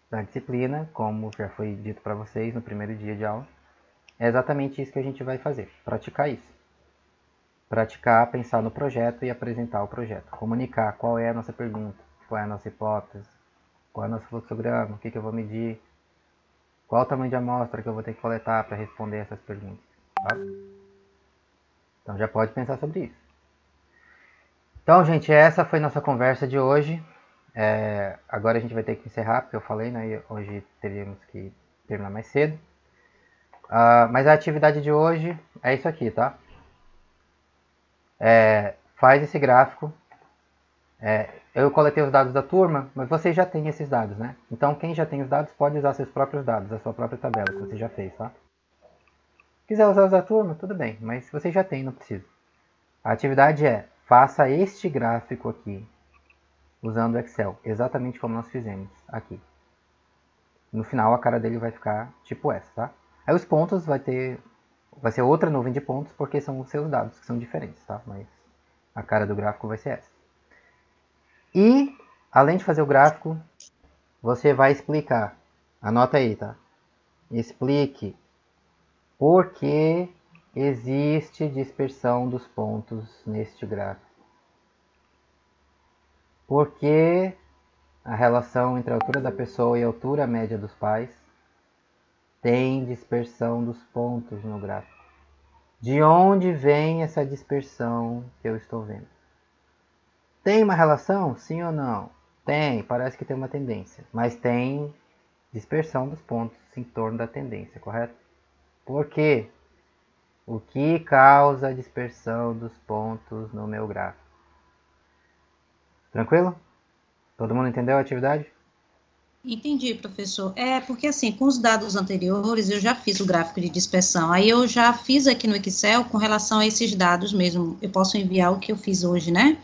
da disciplina, como já foi dito para vocês no primeiro dia de aula, é exatamente isso que a gente vai fazer, praticar isso. Praticar, pensar no projeto e apresentar o projeto. Comunicar qual é a nossa pergunta, qual é a nossa hipótese, qual é o nosso fluxograma, o que eu vou medir, qual o tamanho de amostra que eu vou ter que coletar para responder essas perguntas. Tá? Então já pode pensar sobre isso. Então, gente, essa foi nossa conversa de hoje. Agora a gente vai ter que encerrar, porque eu falei, né? Hoje teríamos que terminar mais cedo. Mas a atividade de hoje é isso aqui, tá? Faz esse gráfico. Eu coletei os dados da turma, mas vocês já têm esses dados, né? Então, quem já tem os dados pode usar seus próprios dados, a sua própria tabela que você já fez, tá? Se quiser usar os da turma, tudo bem, mas se você já tem, não precisa. A atividade faça este gráfico aqui, usando o Excel, exatamente como nós fizemos aqui. No final a cara dele vai ficar tipo essa, tá? Aí os pontos vai ser outra nuvem de pontos, porque são os seus dados que são diferentes, tá? Mas a cara do gráfico vai ser essa. E, além de fazer o gráfico, você vai explicar. Anota aí, tá? Explique por que existe dispersão dos pontos neste gráfico. Por que a relação entre a altura da pessoa e a altura média dos pais tem dispersão dos pontos no gráfico. De onde vem essa dispersão que eu estou vendo? Tem uma relação? Sim ou não? Tem, parece que tem uma tendência. Mas tem dispersão dos pontos em torno da tendência, correto? Por quê? O que causa a dispersão dos pontos no meu gráfico? Tranquilo? Todo mundo entendeu a atividade? Entendi, professor. Porque assim, com os dados anteriores, eu já fiz o gráfico de dispersão. Aí eu já fiz aqui no Excel com relação a esses dados mesmo. Eu posso enviar o que eu fiz hoje, né?